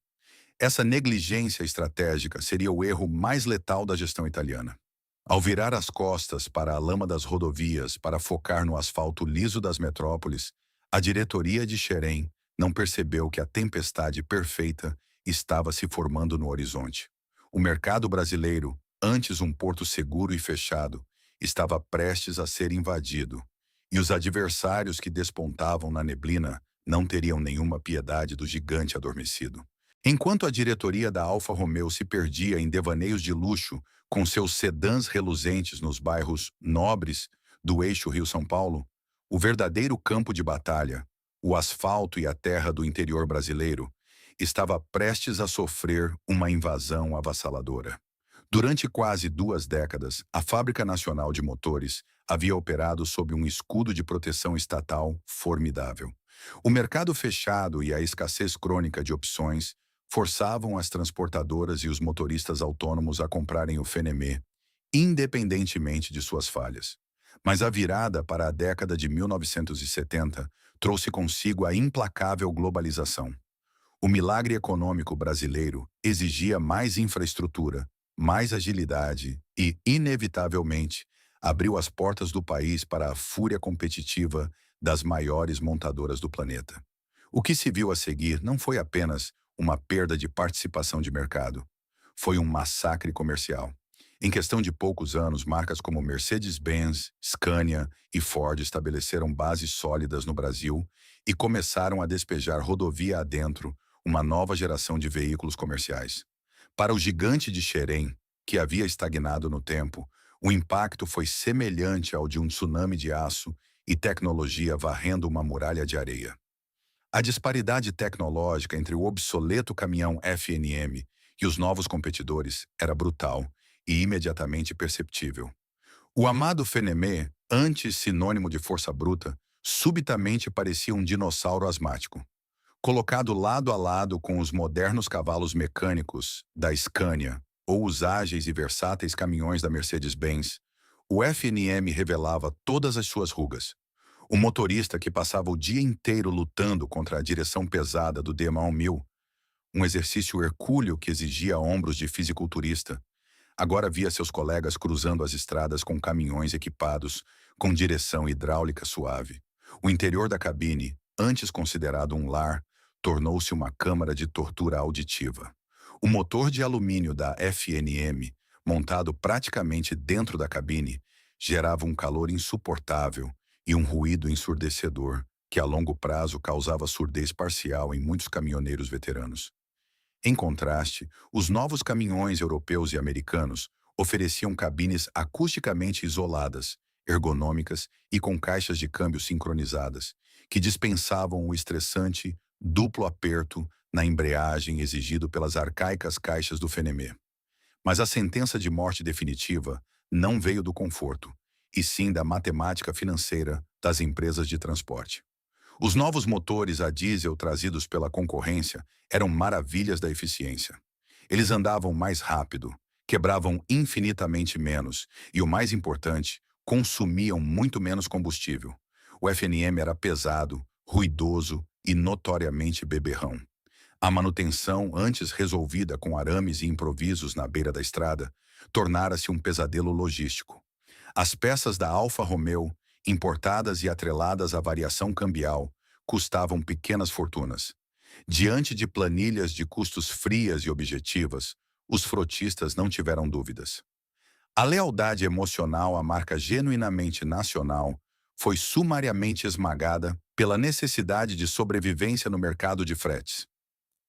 Essa negligência estratégica seria o erro mais letal da gestão italiana. Ao virar as costas para a lama das rodovias para focar no asfalto liso das metrópoles, a diretoria de Xerém não percebeu que a tempestade perfeita estava se formando no horizonte. O mercado brasileiro, antes um porto seguro e fechado, estava prestes a ser invadido, e os adversários que despontavam na neblina não teriam nenhuma piedade do gigante adormecido. Enquanto a diretoria da Alfa Romeo se perdia em devaneios de luxo com seus sedãs reluzentes nos bairros nobres do eixo Rio-São Paulo, o verdadeiro campo de batalha, o asfalto e a terra do interior brasileiro, estava prestes a sofrer uma invasão avassaladora. Durante quase 2 décadas, a Fábrica Nacional de Motores havia operado sob um escudo de proteção estatal formidável. O mercado fechado e a escassez crônica de opções forçavam as transportadoras e os motoristas autônomos a comprarem o Fenemê, independentemente de suas falhas. Mas a virada para a década de 1970 trouxe consigo a implacável globalização. O milagre econômico brasileiro exigia mais infraestrutura, mais agilidade e, inevitavelmente, abriu as portas do país para a fúria competitiva das maiores montadoras do planeta. O que se viu a seguir não foi apenas uma perda de participação de mercado, foi um massacre comercial. Em questão de poucos anos, marcas como Mercedes-Benz, Scania e Ford estabeleceram bases sólidas no Brasil e começaram a despejar rodovia adentro uma nova geração de veículos comerciais. Para o gigante de Xerém, que havia estagnado no tempo, o impacto foi semelhante ao de um tsunami de aço e tecnologia varrendo uma muralha de areia. A disparidade tecnológica entre o obsoleto caminhão FNM e os novos competidores era brutal e imediatamente perceptível. O amado Fenemê, antes sinônimo de força bruta, subitamente parecia um dinossauro asmático. Colocado lado a lado com os modernos cavalos mecânicos da Scania ou os ágeis e versáteis caminhões da Mercedes-Benz, o FNM revelava todas as suas rugas. O motorista que passava o dia inteiro lutando contra a direção pesada do D-1000, um exercício hercúleo que exigia ombros de fisiculturista, agora via seus colegas cruzando as estradas com caminhões equipados com direção hidráulica suave. O interior da cabine, antes considerado um lar, tornou-se uma câmara de tortura auditiva. O motor de alumínio da FNM, montado praticamente dentro da cabine, gerava um calor insuportável e um ruído ensurdecedor que a longo prazo causava surdez parcial em muitos caminhoneiros veteranos. Em contraste, os novos caminhões europeus e americanos ofereciam cabines acusticamente isoladas, ergonômicas e com caixas de câmbio sincronizadas, que dispensavam o estressante duplo aperto na embreagem exigido pelas arcaicas caixas do Fenemê. Mas a sentença de morte definitiva não veio do conforto, e sim da matemática financeira das empresas de transporte. Os novos motores a diesel trazidos pela concorrência eram maravilhas da eficiência. Eles andavam mais rápido, quebravam infinitamente menos e, o mais importante, consumiam muito menos combustível. O FNM era pesado, ruidoso e notoriamente beberrão. A manutenção, antes resolvida com arames e improvisos na beira da estrada, tornara-se um pesadelo logístico. As peças da Alfa Romeo, importadas e atreladas à variação cambial, custavam pequenas fortunas. Diante de planilhas de custos frias e objetivas, os frotistas não tiveram dúvidas. A lealdade emocional à marca genuinamente nacional foi sumariamente esmagada pela necessidade de sobrevivência no mercado de fretes.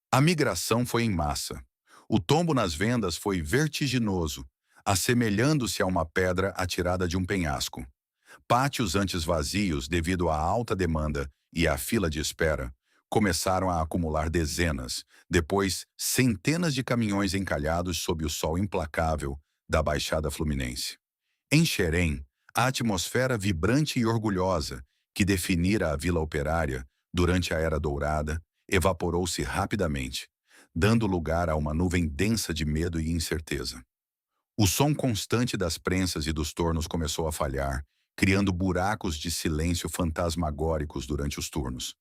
A migração foi em massa. O tombo nas vendas foi vertiginoso, assemelhando-se a uma pedra atirada de um penhasco. Pátios antes vazios devido à alta demanda e à fila de espera começaram a acumular dezenas, depois centenas de caminhões encalhados sob o sol implacável da Baixada Fluminense. Em Xerém, a atmosfera vibrante e orgulhosa que definira a Vila Operária durante a Era Dourada evaporou-se rapidamente, dando lugar a uma nuvem densa de medo e incerteza. O som constante das prensas e dos tornos começou a falhar, criando buracos de silêncio fantasmagóricos durante os turnos.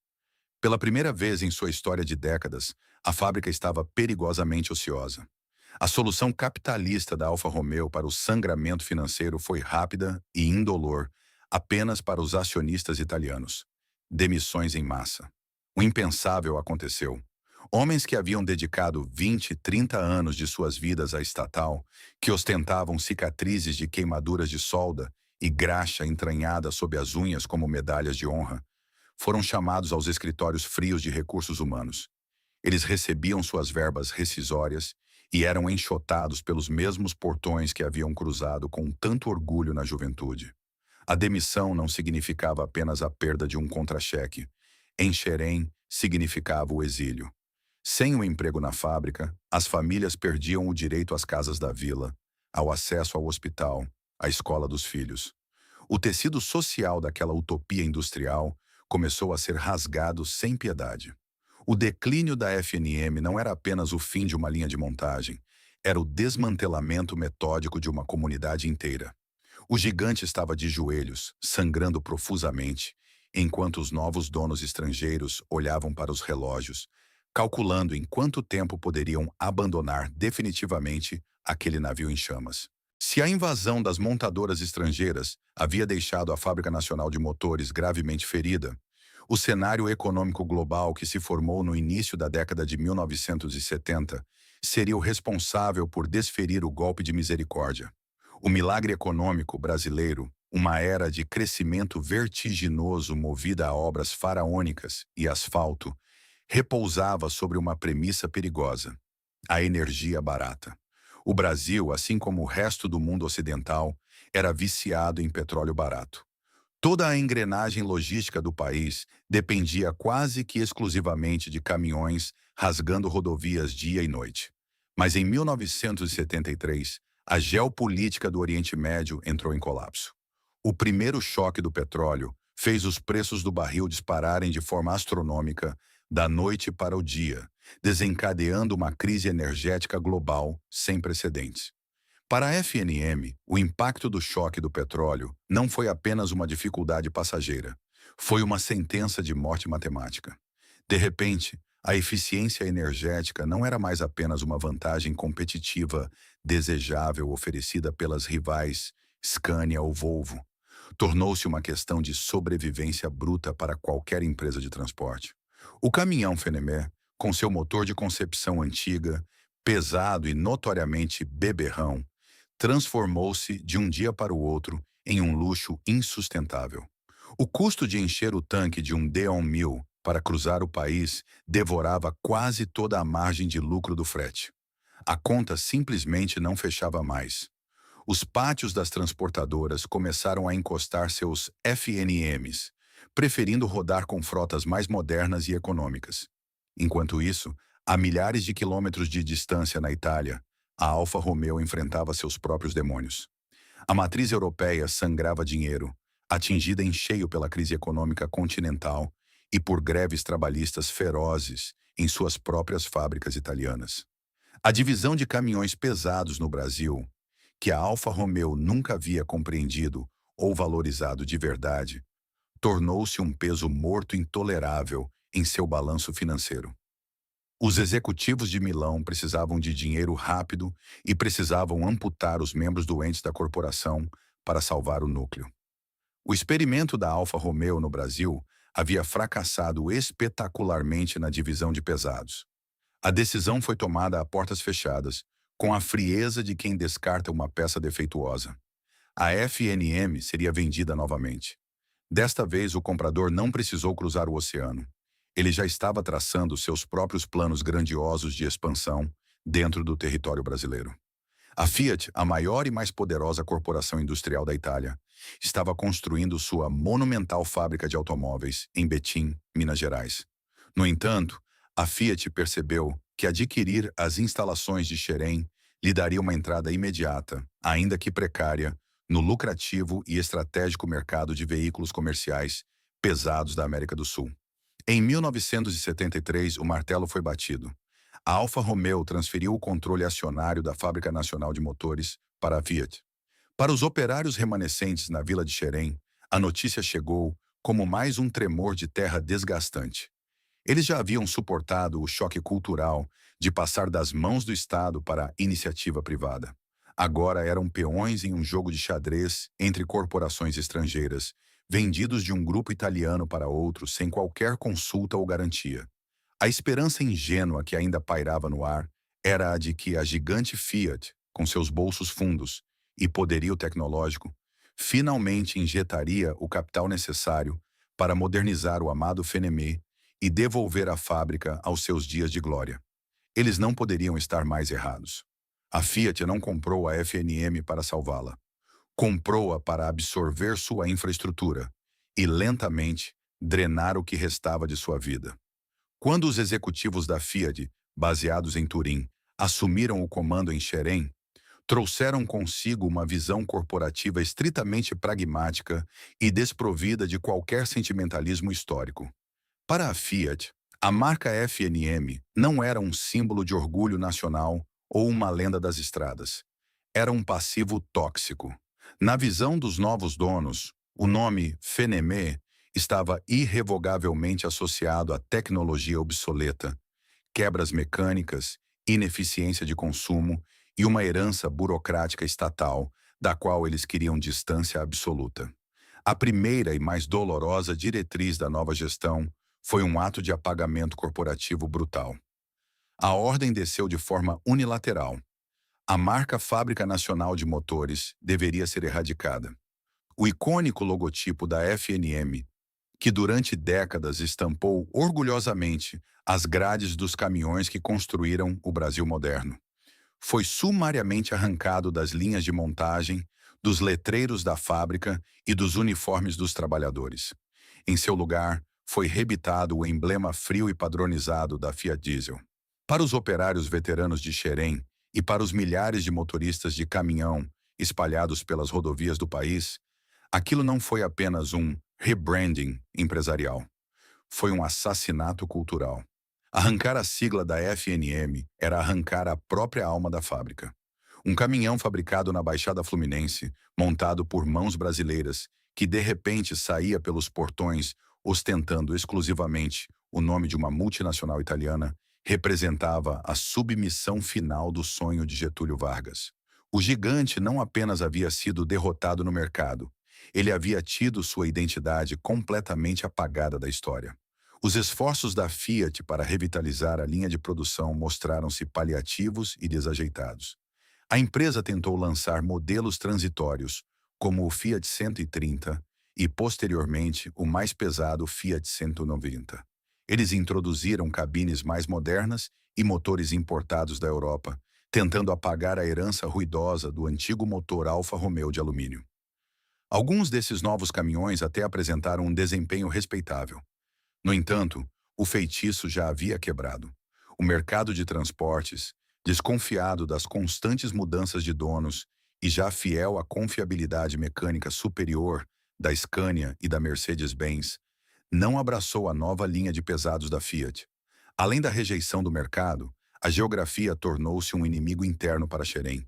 Pela primeira vez em sua história de décadas, a fábrica estava perigosamente ociosa. A solução capitalista da Alfa Romeo para o sangramento financeiro foi rápida e indolor, apenas para os acionistas italianos. Demissões em massa. O impensável aconteceu. Homens que haviam dedicado 20, 30 anos de suas vidas à estatal, que ostentavam cicatrizes de queimaduras de solda e graxa entranhada sob as unhas como medalhas de honra, foram chamados aos escritórios frios de recursos humanos. Eles recebiam suas verbas rescisórias e eram enxotados pelos mesmos portões que haviam cruzado com tanto orgulho na juventude. A demissão não significava apenas a perda de um contra-cheque. Em Xerém, significava o exílio. Sem o emprego na fábrica, as famílias perdiam o direito às casas da vila, ao acesso ao hospital, à escola dos filhos. O tecido social daquela utopia industrial começou a ser rasgado sem piedade. O declínio da FNM não era apenas o fim de uma linha de montagem, era o desmantelamento metódico de uma comunidade inteira. O gigante estava de joelhos, sangrando profusamente, enquanto os novos donos estrangeiros olhavam para os relógios, calculando em quanto tempo poderiam abandonar definitivamente aquele navio em chamas. Se a invasão das montadoras estrangeiras havia deixado a Fábrica Nacional de Motores gravemente ferida, o cenário econômico global que se formou no início da década de 1970 seria o responsável por desferir o golpe de misericórdia. O milagre econômico brasileiro, uma era de crescimento vertiginoso movida a obras faraônicas e asfalto, repousava sobre uma premissa perigosa: a energia barata. O Brasil, assim como o resto do mundo ocidental, era viciado em petróleo barato. Toda a engrenagem logística do país dependia quase que exclusivamente de caminhões rasgando rodovias dia e noite. Mas em 1973, a geopolítica do Oriente Médio entrou em colapso. O primeiro choque do petróleo fez os preços do barril dispararem de forma astronômica da noite para o dia, desencadeando uma crise energética global sem precedentes. Para a FNM, o impacto do choque do petróleo não foi apenas uma dificuldade passageira, foi uma sentença de morte matemática. De repente, a eficiência energética não era mais apenas uma vantagem competitiva desejável oferecida pelas rivais Scania ou Volvo. Tornou-se uma questão de sobrevivência bruta para qualquer empresa de transporte. O caminhão Fenemé, com seu motor de concepção antiga, pesado e notoriamente beberrão, transformou-se de um dia para o outro em um luxo insustentável. O custo de encher o tanque de um D-1000 para cruzar o país devorava quase toda a margem de lucro do frete. A conta simplesmente não fechava mais. Os pátios das transportadoras começaram a encostar seus FNMs, preferindo rodar com frotas mais modernas e econômicas. Enquanto isso, a milhares de quilômetros de distância na Itália, a Alfa Romeo enfrentava seus próprios demônios. A matriz europeia sangrava dinheiro, atingida em cheio pela crise econômica continental e por greves trabalhistas ferozes em suas próprias fábricas italianas. A divisão de caminhões pesados no Brasil, que a Alfa Romeo nunca havia compreendido ou valorizado de verdade, tornou-se um peso morto intolerável em seu balanço financeiro. Os executivos de Milão precisavam de dinheiro rápido e precisavam amputar os membros doentes da corporação para salvar o núcleo. O experimento da Alfa Romeo no Brasil havia fracassado espetacularmente na divisão de pesados. A decisão foi tomada a portas fechadas, com a frieza de quem descarta uma peça defeituosa. A FNM seria vendida novamente. Desta vez, o comprador não precisou cruzar o oceano. Ele já estava traçando seus próprios planos grandiosos de expansão dentro do território brasileiro. A Fiat, a maior e mais poderosa corporação industrial da Itália, estava construindo sua monumental fábrica de automóveis em Betim, Minas Gerais. No entanto, a Fiat percebeu que adquirir as instalações de Xerém lhe daria uma entrada imediata, ainda que precária, no lucrativo e estratégico mercado de veículos comerciais pesados da América do Sul. Em 1973, o martelo foi batido. A Alfa Romeo transferiu o controle acionário da Fábrica Nacional de Motores para a Fiat. Para os operários remanescentes na vila de Xerém, a notícia chegou como mais um tremor de terra desgastante. Eles já haviam suportado o choque cultural de passar das mãos do Estado para a iniciativa privada. Agora eram peões em um jogo de xadrez entre corporações estrangeiras, vendidos de um grupo italiano para outro sem qualquer consulta ou garantia. A esperança ingênua que ainda pairava no ar era a de que a gigante Fiat, com seus bolsos fundos e poderio tecnológico, finalmente injetaria o capital necessário para modernizar o amado Fenemé e devolver a fábrica aos seus dias de glória. Eles não poderiam estar mais errados. A Fiat não comprou a FNM para salvá-la. Comprou-a para absorver sua infraestrutura e, lentamente, drenar o que restava de sua vida. Quando os executivos da Fiat, baseados em Turim, assumiram o comando em Xerém, trouxeram consigo uma visão corporativa estritamente pragmática e desprovida de qualquer sentimentalismo histórico. Para a Fiat, a marca FNM não era um símbolo de orgulho nacional ou uma lenda das estradas. Era um passivo tóxico. Na visão dos novos donos, o nome Fenemé estava irrevogavelmente associado à tecnologia obsoleta, quebras mecânicas, ineficiência de consumo e uma herança burocrática estatal, da qual eles queriam distância absoluta. A primeira e mais dolorosa diretriz da nova gestão foi um ato de apagamento corporativo brutal. A ordem desceu de forma unilateral. A marca Fábrica Nacional de Motores deveria ser erradicada. O icônico logotipo da FNM, que durante décadas estampou orgulhosamente as grades dos caminhões que construíram o Brasil moderno, foi sumariamente arrancado das linhas de montagem, dos letreiros da fábrica e dos uniformes dos trabalhadores. Em seu lugar, foi rebitado o emblema frio e padronizado da Fiat Diesel. Para os operários veteranos de Xerém e para os milhares de motoristas de caminhão espalhados pelas rodovias do país, aquilo não foi apenas um rebranding empresarial. Foi um assassinato cultural. Arrancar a sigla da FNM era arrancar a própria alma da fábrica. Um caminhão fabricado na Baixada Fluminense, montado por mãos brasileiras, que de repente saía pelos portões ostentando exclusivamente o nome de uma multinacional italiana, representava a submissão final do sonho de Getúlio Vargas. O gigante não apenas havia sido derrotado no mercado, ele havia tido sua identidade completamente apagada da história. Os esforços da Fiat para revitalizar a linha de produção mostraram-se paliativos e desajeitados. A empresa tentou lançar modelos transitórios, como o Fiat 130 e, posteriormente, o mais pesado Fiat 190. Eles introduziram cabines mais modernas e motores importados da Europa, tentando apagar a herança ruidosa do antigo motor Alfa Romeo de alumínio. Alguns desses novos caminhões até apresentaram um desempenho respeitável. No entanto, o feitiço já havia quebrado. O mercado de transportes, desconfiado das constantes mudanças de donos e já fiel à confiabilidade mecânica superior da Scania e da Mercedes-Benz, não abraçou a nova linha de pesados da Fiat. Além da rejeição do mercado, a geografia tornou-se um inimigo interno para Xerém.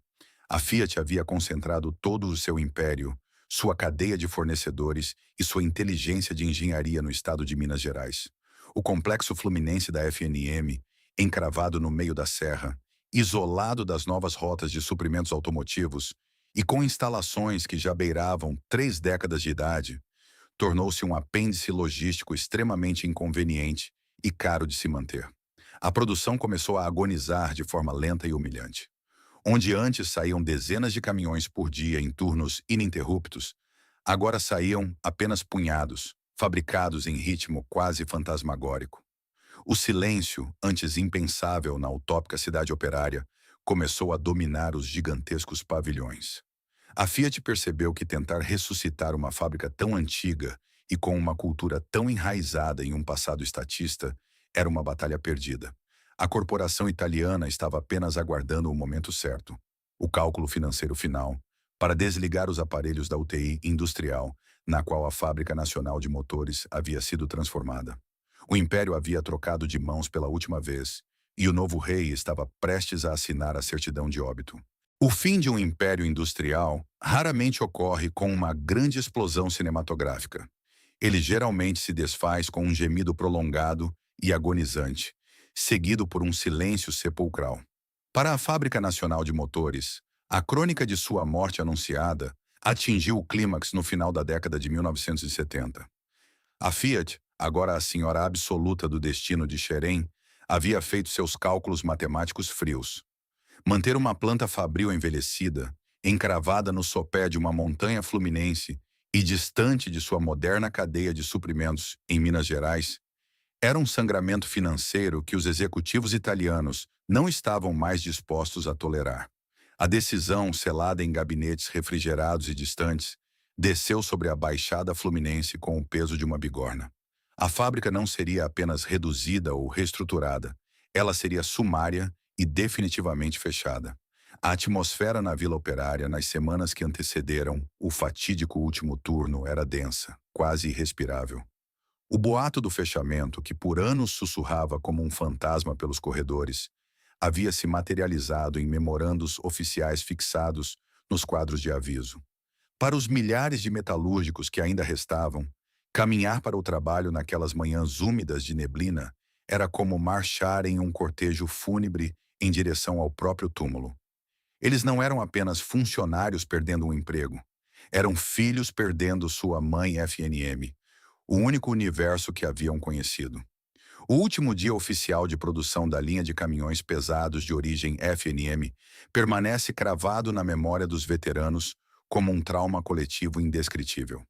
A Fiat havia concentrado todo o seu império, sua cadeia de fornecedores e sua inteligência de engenharia no estado de Minas Gerais. O complexo fluminense da FNM, encravado no meio da serra, isolado das novas rotas de suprimentos automotivos e com instalações que já beiravam 3 décadas de idade, tornou-se um apêndice logístico extremamente inconveniente e caro de se manter. A produção começou a agonizar de forma lenta e humilhante. Onde antes saíam dezenas de caminhões por dia em turnos ininterruptos, agora saíam apenas punhados, fabricados em ritmo quase fantasmagórico. O silêncio, antes impensável na utópica cidade operária, começou a dominar os gigantescos pavilhões. A Fiat percebeu que tentar ressuscitar uma fábrica tão antiga e com uma cultura tão enraizada em um passado estatista era uma batalha perdida. A corporação italiana estava apenas aguardando o momento certo, o cálculo financeiro final, para desligar os aparelhos da UTI industrial, na qual a Fábrica Nacional de Motores havia sido transformada. O império havia trocado de mãos pela última vez, e o novo rei estava prestes a assinar a certidão de óbito. O fim de um império industrial raramente ocorre com uma grande explosão cinematográfica. Ele geralmente se desfaz com um gemido prolongado e agonizante, seguido por um silêncio sepulcral. Para a Fábrica Nacional de Motores, a crônica de sua morte anunciada atingiu o clímax no final da década de 1970. A Fiat, agora a senhora absoluta do destino de Xerém, Havia feito seus cálculos matemáticos frios. Manter uma planta fabril envelhecida, encravada no sopé de uma montanha fluminense e distante de sua moderna cadeia de suprimentos em Minas Gerais, era um sangramento financeiro que os executivos italianos não estavam mais dispostos a tolerar. A decisão, selada em gabinetes refrigerados e distantes, desceu sobre a Baixada Fluminense com o peso de uma bigorna. A fábrica não seria apenas reduzida ou reestruturada, ela seria sumária e definitivamente fechada. A atmosfera na Vila Operária nas semanas que antecederam o fatídico último turno era densa, quase irrespirável. O boato do fechamento, que por anos sussurrava como um fantasma pelos corredores, havia se materializado em memorandos oficiais fixados nos quadros de aviso. Para os milhares de metalúrgicos que ainda restavam, caminhar para o trabalho naquelas manhãs úmidas de neblina era como marchar em um cortejo fúnebre em direção ao próprio túmulo. Eles não eram apenas funcionários perdendo um emprego, eram filhos perdendo sua mãe FNM, o único universo que haviam conhecido. O último dia oficial de produção da linha de caminhões pesados de origem FNM permanece cravado na memória dos veteranos como um trauma coletivo indescritível.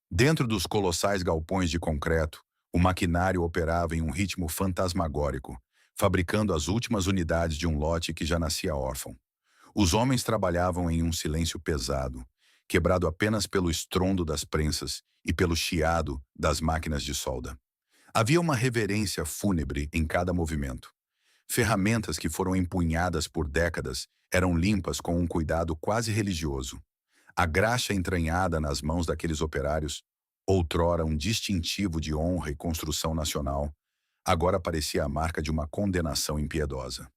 Dentro dos colossais galpões de concreto, o maquinário operava em um ritmo fantasmagórico, fabricando as últimas unidades de um lote que já nascia órfão. Os homens trabalhavam em um silêncio pesado, quebrado apenas pelo estrondo das prensas e pelo chiado das máquinas de solda. Havia uma reverência fúnebre em cada movimento. Ferramentas que foram empunhadas por décadas eram limpas com um cuidado quase religioso. A graxa entranhada nas mãos daqueles operários, outrora um distintivo de honra e construção nacional, agora parecia a marca de uma condenação impiedosa.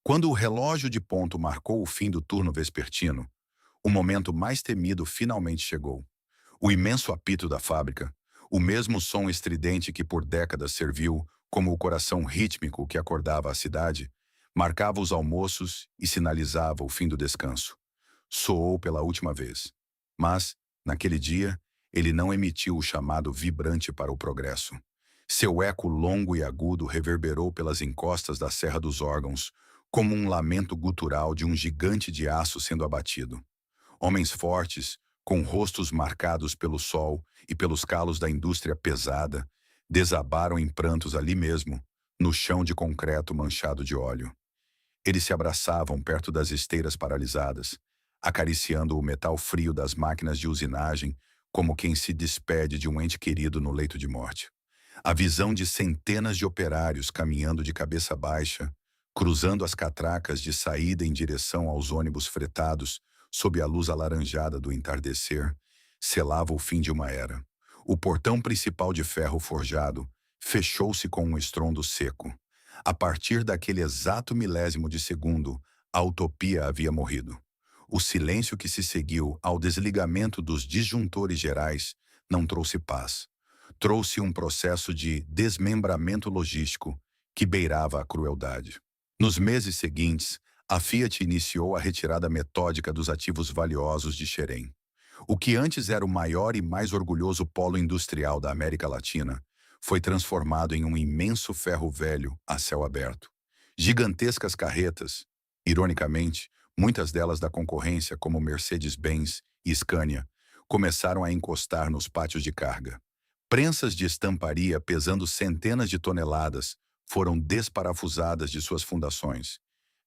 Quando o relógio de ponto marcou o fim do turno vespertino, o momento mais temido finalmente chegou. O imenso apito da fábrica, o mesmo som estridente que por décadas serviu como o coração rítmico que acordava a cidade, marcava os almoços e sinalizava o fim do descanso. Soou pela última vez. Mas, naquele dia, ele não emitiu o chamado vibrante para o progresso. Seu eco longo e agudo reverberou pelas encostas da Serra dos Órgãos, como um lamento gutural de um gigante de aço sendo abatido. Homens fortes, com rostos marcados pelo sol e pelos calos da indústria pesada, desabaram em prantos ali mesmo, no chão de concreto manchado de óleo. Eles se abraçavam perto das esteiras paralisadas, acariciando o metal frio das máquinas de usinagem, como quem se despede de um ente querido no leito de morte. A visão de centenas de operários caminhando de cabeça baixa, cruzando as catracas de saída em direção aos ônibus fretados, sob a luz alaranjada do entardecer, selava o fim de uma era. O portão principal de ferro forjado fechou-se com um estrondo seco. A partir daquele exato milésimo de segundo, a utopia havia morrido. O silêncio que se seguiu ao desligamento dos disjuntores gerais não trouxe paz. Trouxe um processo de desmembramento logístico que beirava a crueldade. Nos meses seguintes, a Fiat iniciou a retirada metódica dos ativos valiosos de Xerém. O que antes era o maior e mais orgulhoso polo industrial da América Latina foi transformado em um imenso ferro velho a céu aberto. Gigantescas carretas, ironicamente, muitas delas da concorrência como Mercedes-Benz e Scania, começaram a encostar nos pátios de carga. Prensas de estamparia pesando centenas de toneladas foram desparafusadas de suas fundações,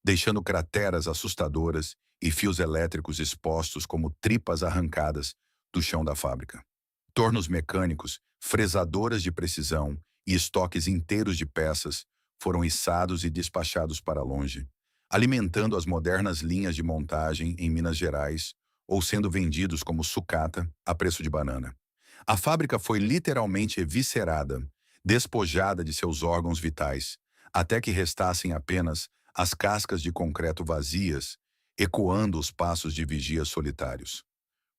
deixando crateras assustadoras e fios elétricos expostos como tripas arrancadas do chão da fábrica. Tornos mecânicos, fresadoras de precisão e estoques inteiros de peças foram içados e despachados para longe, alimentando as modernas linhas de montagem em Minas Gerais ou sendo vendidos como sucata a preço de banana. A fábrica foi literalmente eviscerada, despojada de seus órgãos vitais, até que restassem apenas as cascas de concreto vazias, ecoando os passos de vigias solitários.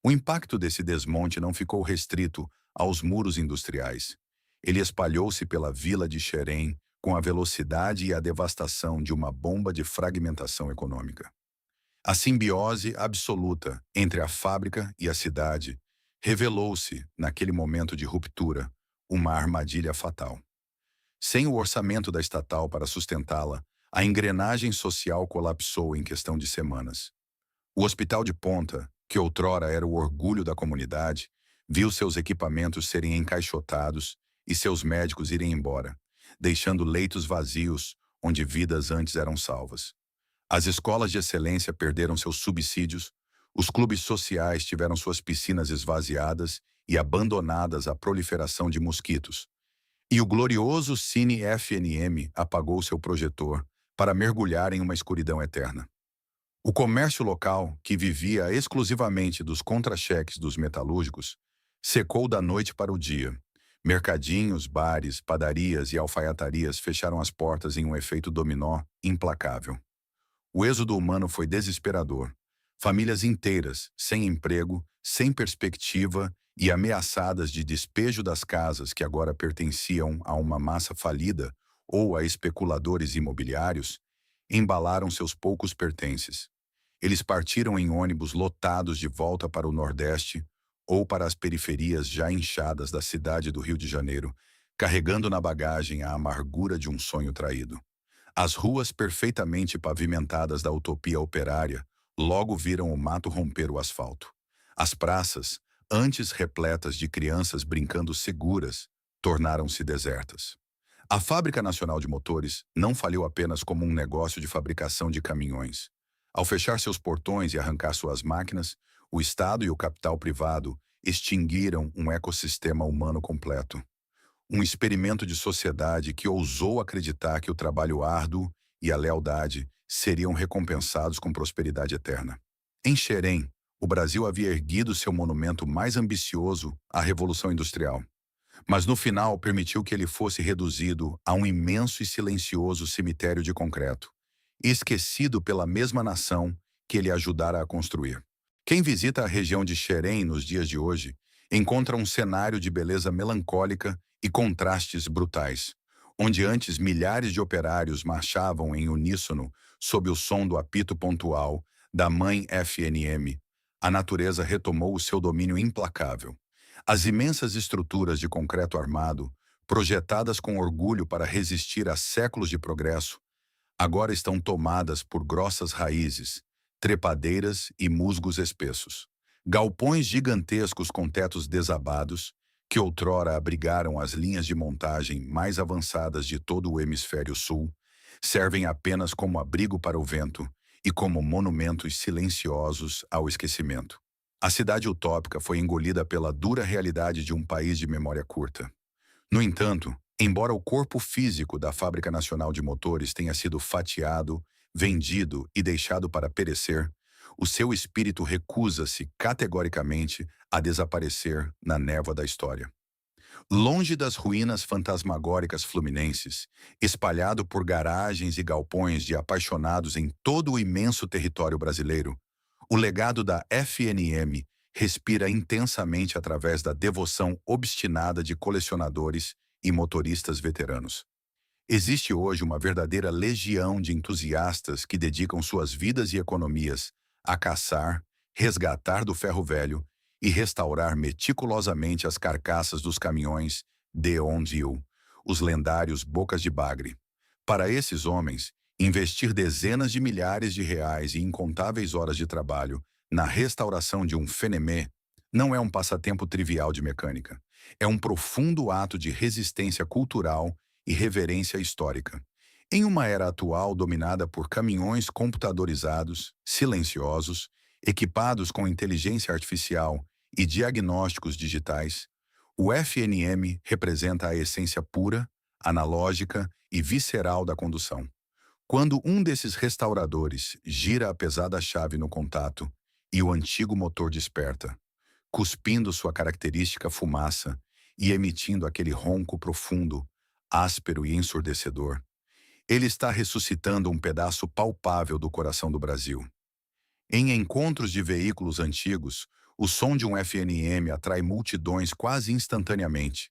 O impacto desse desmonte não ficou restrito aos muros industriais. Ele espalhou-se pela vila de Xerém com a velocidade e a devastação de uma bomba de fragmentação econômica. A simbiose absoluta entre a fábrica e a cidade revelou-se, naquele momento de ruptura, uma armadilha fatal. Sem o orçamento da estatal para sustentá-la, a engrenagem social colapsou em questão de semanas. O hospital de ponta, que outrora era o orgulho da comunidade, viu seus equipamentos serem encaixotados e seus médicos irem embora, deixando leitos vazios onde vidas antes eram salvas. As escolas de excelência perderam seus subsídios, os clubes sociais tiveram suas piscinas esvaziadas e abandonadas à proliferação de mosquitos. E o glorioso Cine FNM apagou seu projetor para mergulhar em uma escuridão eterna. O comércio local, que vivia exclusivamente dos contra-cheques dos metalúrgicos, secou da noite para o dia. Mercadinhos, bares, padarias e alfaiatarias fecharam as portas em um efeito dominó implacável. O êxodo humano foi desesperador. Famílias inteiras, sem emprego, sem perspectiva e ameaçadas de despejo das casas que agora pertenciam a uma massa falida ou a especuladores imobiliários, embalaram seus poucos pertences. Eles partiram em ônibus lotados de volta para o Nordeste ou para as periferias já inchadas da cidade do Rio de Janeiro, carregando na bagagem a amargura de um sonho traído. As ruas perfeitamente pavimentadas da utopia operária logo viram o mato romper o asfalto. As praças, antes repletas de crianças brincando seguras, tornaram-se desertas. A Fábrica Nacional de Motores não faliu apenas como um negócio de fabricação de caminhões. Ao fechar seus portões e arrancar suas máquinas, o Estado e o capital privado extinguiram um ecossistema humano completo. Um experimento de sociedade que ousou acreditar que o trabalho árduo e a lealdade seriam recompensados com prosperidade eterna. Em Xerém, o Brasil havia erguido seu monumento mais ambicioso à Revolução Industrial, mas no final permitiu que ele fosse reduzido a um imenso e silencioso cemitério de concreto, esquecido pela mesma nação que ele ajudara a construir. Quem visita a região de Xerém nos dias de hoje encontra um cenário de beleza melancólica e contrastes brutais, onde antes milhares de operários marchavam em uníssono sob o som do apito pontual da mãe FNM. A natureza retomou o seu domínio implacável. As imensas estruturas de concreto armado, projetadas com orgulho para resistir a séculos de progresso, agora estão tomadas por grossas raízes, trepadeiras e musgos espessos. Galpões gigantescos com tetos desabados, que outrora abrigaram as linhas de montagem mais avançadas de todo o hemisfério sul, servem apenas como abrigo para o vento e como monumentos silenciosos ao esquecimento. A cidade utópica foi engolida pela dura realidade de um país de memória curta. No entanto, embora o corpo físico da Fábrica Nacional de Motores tenha sido fatiado, vendido e deixado para perecer, o seu espírito recusa-se categoricamente a desaparecer na névoa da história. Longe das ruínas fantasmagóricas fluminenses, espalhado por garagens e galpões de apaixonados em todo o imenso território brasileiro, o legado da FNM respira intensamente através da devoção obstinada de colecionadores e motoristas veteranos. Existe hoje uma verdadeira legião de entusiastas que dedicam suas vidas e economias a caçar, resgatar do ferro velho e restaurar meticulosamente as carcaças dos caminhões Deonville, os lendários bocas de bagre. Para esses homens, investir dezenas de milhares de reais e incontáveis horas de trabalho na restauração de um Fenemé não é um passatempo trivial de mecânica. É um profundo ato de resistência cultural e reverência histórica. Em uma era atual dominada por caminhões computadorizados, silenciosos, equipados com inteligência artificial e diagnósticos digitais, o FNM representa a essência pura, analógica e visceral da condução. Quando um desses restauradores gira a pesada chave no contato e o antigo motor desperta, cuspindo sua característica fumaça e emitindo aquele ronco profundo, áspero e ensurdecedor, ele está ressuscitando um pedaço palpável do coração do Brasil. Em encontros de veículos antigos, o som de um FNM atrai multidões quase instantaneamente,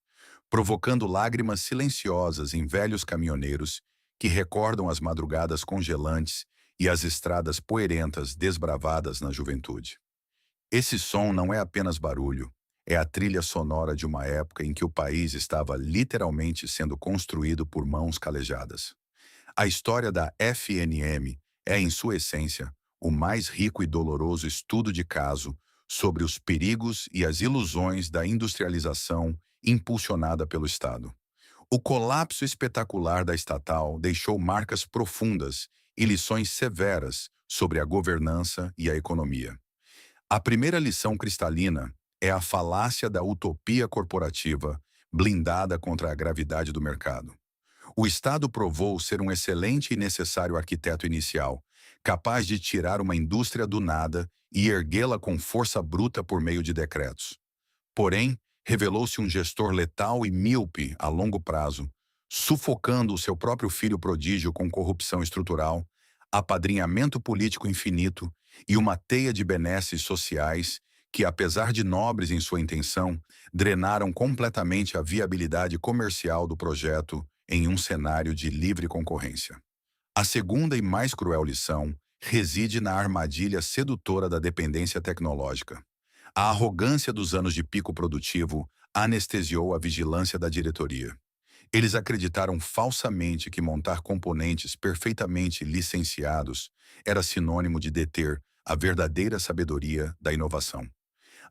provocando lágrimas silenciosas em velhos caminhoneiros que recordam as madrugadas congelantes e as estradas poeirentas desbravadas na juventude. Esse som não é apenas barulho, é a trilha sonora de uma época em que o país estava literalmente sendo construído por mãos calejadas. A história da FNM é, em sua essência, o mais rico e doloroso estudo de caso sobre os perigos e as ilusões da industrialização impulsionada pelo Estado. O colapso espetacular da estatal deixou marcas profundas e lições severas sobre a governança e a economia. A primeira lição cristalina é a falácia da utopia corporativa blindada contra a gravidade do mercado. O Estado provou ser um excelente e necessário arquiteto inicial, capaz de tirar uma indústria do nada e erguê-la com força bruta por meio de decretos. Porém, revelou-se um gestor letal e míope a longo prazo, sufocando o seu próprio filho prodígio com corrupção estrutural, apadrinhamento político infinito e uma teia de benesses sociais que, apesar de nobres em sua intenção, drenaram completamente a viabilidade comercial do projeto em um cenário de livre concorrência. A segunda e mais cruel lição reside na armadilha sedutora da dependência tecnológica. A arrogância dos anos de pico produtivo anestesiou a vigilância da diretoria. Eles acreditaram falsamente que montar componentes perfeitamente licenciados era sinônimo de deter a verdadeira sabedoria da inovação.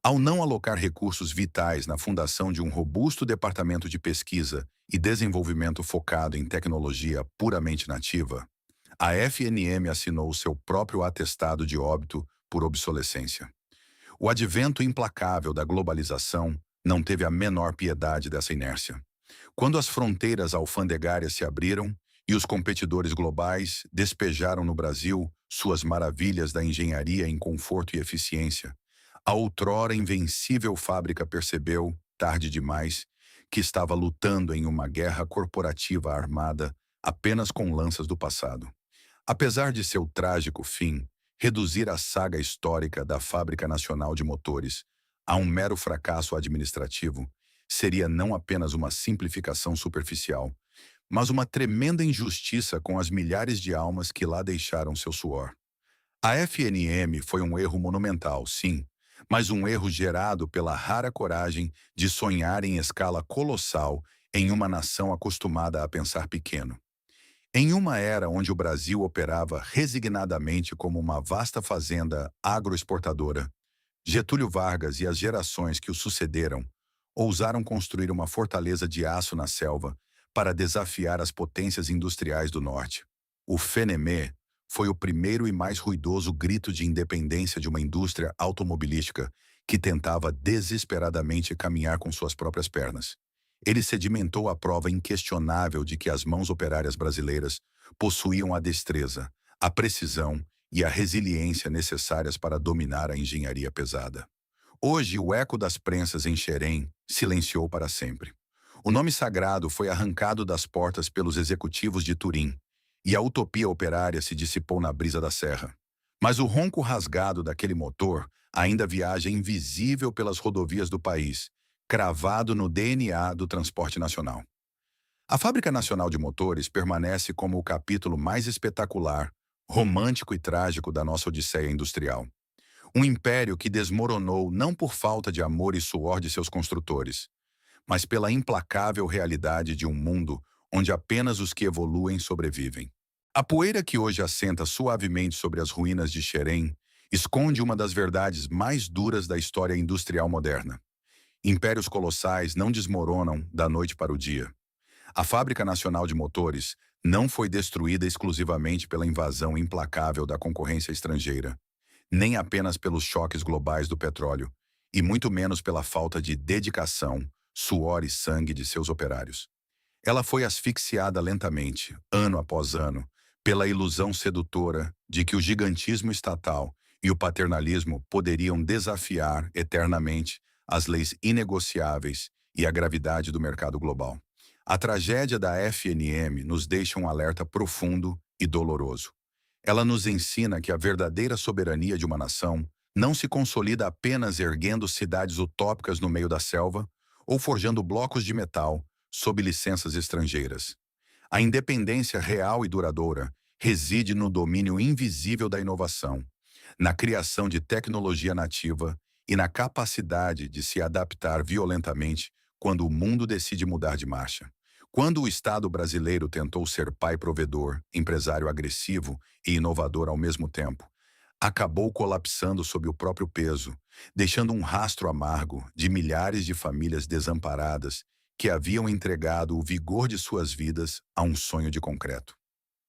Ao não alocar recursos vitais na fundação de um robusto departamento de pesquisa e desenvolvimento focado em tecnologia puramente nativa, a FNM assinou seu próprio atestado de óbito por obsolescência. O advento implacável da globalização não teve a menor piedade dessa inércia. Quando as fronteiras alfandegárias se abriram e os competidores globais despejaram no Brasil suas maravilhas da engenharia em conforto e eficiência, a outrora invencível fábrica percebeu, tarde demais, que estava lutando em uma guerra corporativa armada apenas com lanças do passado. Apesar de seu trágico fim, reduzir a saga histórica da Fábrica Nacional de Motores a um mero fracasso administrativo seria não apenas uma simplificação superficial, mas uma tremenda injustiça com as milhares de almas que lá deixaram seu suor. A FNM foi um erro monumental, sim, mas um erro gerado pela rara coragem de sonhar em escala colossal em uma nação acostumada a pensar pequeno. Em uma era onde o Brasil operava resignadamente como uma vasta fazenda agroexportadora, Getúlio Vargas e as gerações que o sucederam ousaram construir uma fortaleza de aço na selva para desafiar as potências industriais do norte. O FNM foi o primeiro e mais ruidoso grito de independência de uma indústria automobilística que tentava desesperadamente caminhar com suas próprias pernas. Ele sedimentou a prova inquestionável de que as mãos operárias brasileiras possuíam a destreza, a precisão e a resiliência necessárias para dominar a engenharia pesada. Hoje, o eco das prensas em Xerém silenciou para sempre. O nome sagrado foi arrancado das portas pelos executivos de Turim, e a utopia operária se dissipou na brisa da serra. Mas o ronco rasgado daquele motor ainda viaja invisível pelas rodovias do país, cravado no DNA do transporte nacional. A Fábrica Nacional de Motores permanece como o capítulo mais espetacular, romântico e trágico da nossa odisseia industrial. Um império que desmoronou não por falta de amor e suor de seus construtores, mas pela implacável realidade de um mundo onde apenas os que evoluem sobrevivem. A poeira que hoje assenta suavemente sobre as ruínas de Xerém esconde uma das verdades mais duras da história industrial moderna. Impérios colossais não desmoronam da noite para o dia. A Fábrica Nacional de Motores não foi destruída exclusivamente pela invasão implacável da concorrência estrangeira, nem apenas pelos choques globais do petróleo, e muito menos pela falta de dedicação, suor e sangue de seus operários. Ela foi asfixiada lentamente, ano após ano, pela ilusão sedutora de que o gigantismo estatal e o paternalismo poderiam desafiar eternamente as leis inegociáveis e a gravidade do mercado global. A tragédia da FNM nos deixa um alerta profundo e doloroso. Ela nos ensina que a verdadeira soberania de uma nação não se consolida apenas erguendo cidades utópicas no meio da selva ou forjando blocos de metal sob licenças estrangeiras. A independência real e duradoura reside no domínio invisível da inovação, na criação de tecnologia nativa e na capacidade de se adaptar violentamente quando o mundo decide mudar de marcha. Quando o Estado brasileiro tentou ser pai provedor, empresário agressivo e inovador ao mesmo tempo, acabou colapsando sob o próprio peso, deixando um rastro amargo de milhares de famílias desamparadas que haviam entregado o vigor de suas vidas a um sonho de concreto.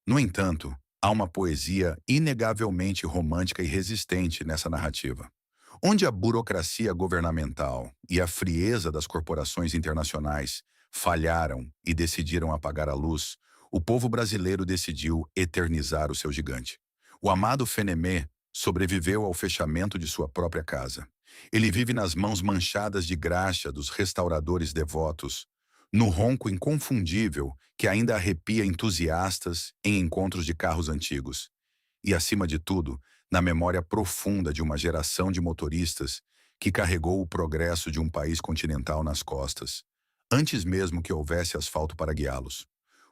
No entanto, há uma poesia inegavelmente romântica e resistente nessa narrativa. Onde a burocracia governamental e a frieza das corporações internacionais falharam e decidiram apagar a luz, o povo brasileiro decidiu eternizar o seu gigante. O amado Fenemê sobreviveu ao fechamento de sua própria casa. Ele vive nas mãos manchadas de graxa dos restauradores devotos, no ronco inconfundível que ainda arrepia entusiastas em encontros de carros antigos. E, acima de tudo, na memória profunda de uma geração de motoristas que carregou o progresso de um país continental nas costas, antes mesmo que houvesse asfalto para guiá-los.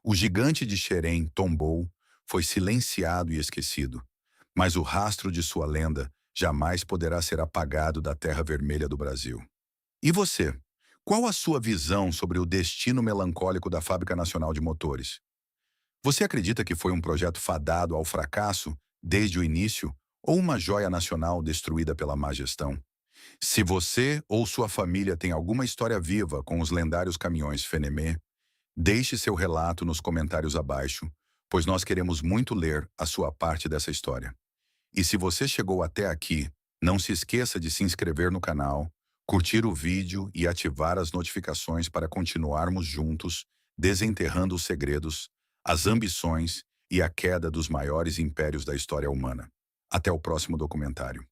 O gigante de Xerém tombou, foi silenciado e esquecido, mas o rastro de sua lenda jamais poderá ser apagado da terra vermelha do Brasil. E você? Qual a sua visão sobre o destino melancólico da Fábrica Nacional de Motores? Você acredita que foi um projeto fadado ao fracasso desde o início ou uma joia nacional destruída pela má gestão? Se você ou sua família tem alguma história viva com os lendários caminhões Fenemê, deixe seu relato nos comentários abaixo, pois nós queremos muito ler a sua parte dessa história. E se você chegou até aqui, não se esqueça de se inscrever no canal, curtir o vídeo e ativar as notificações para continuarmos juntos, desenterrando os segredos, as ambições e a queda dos maiores impérios da história humana. Até o próximo documentário.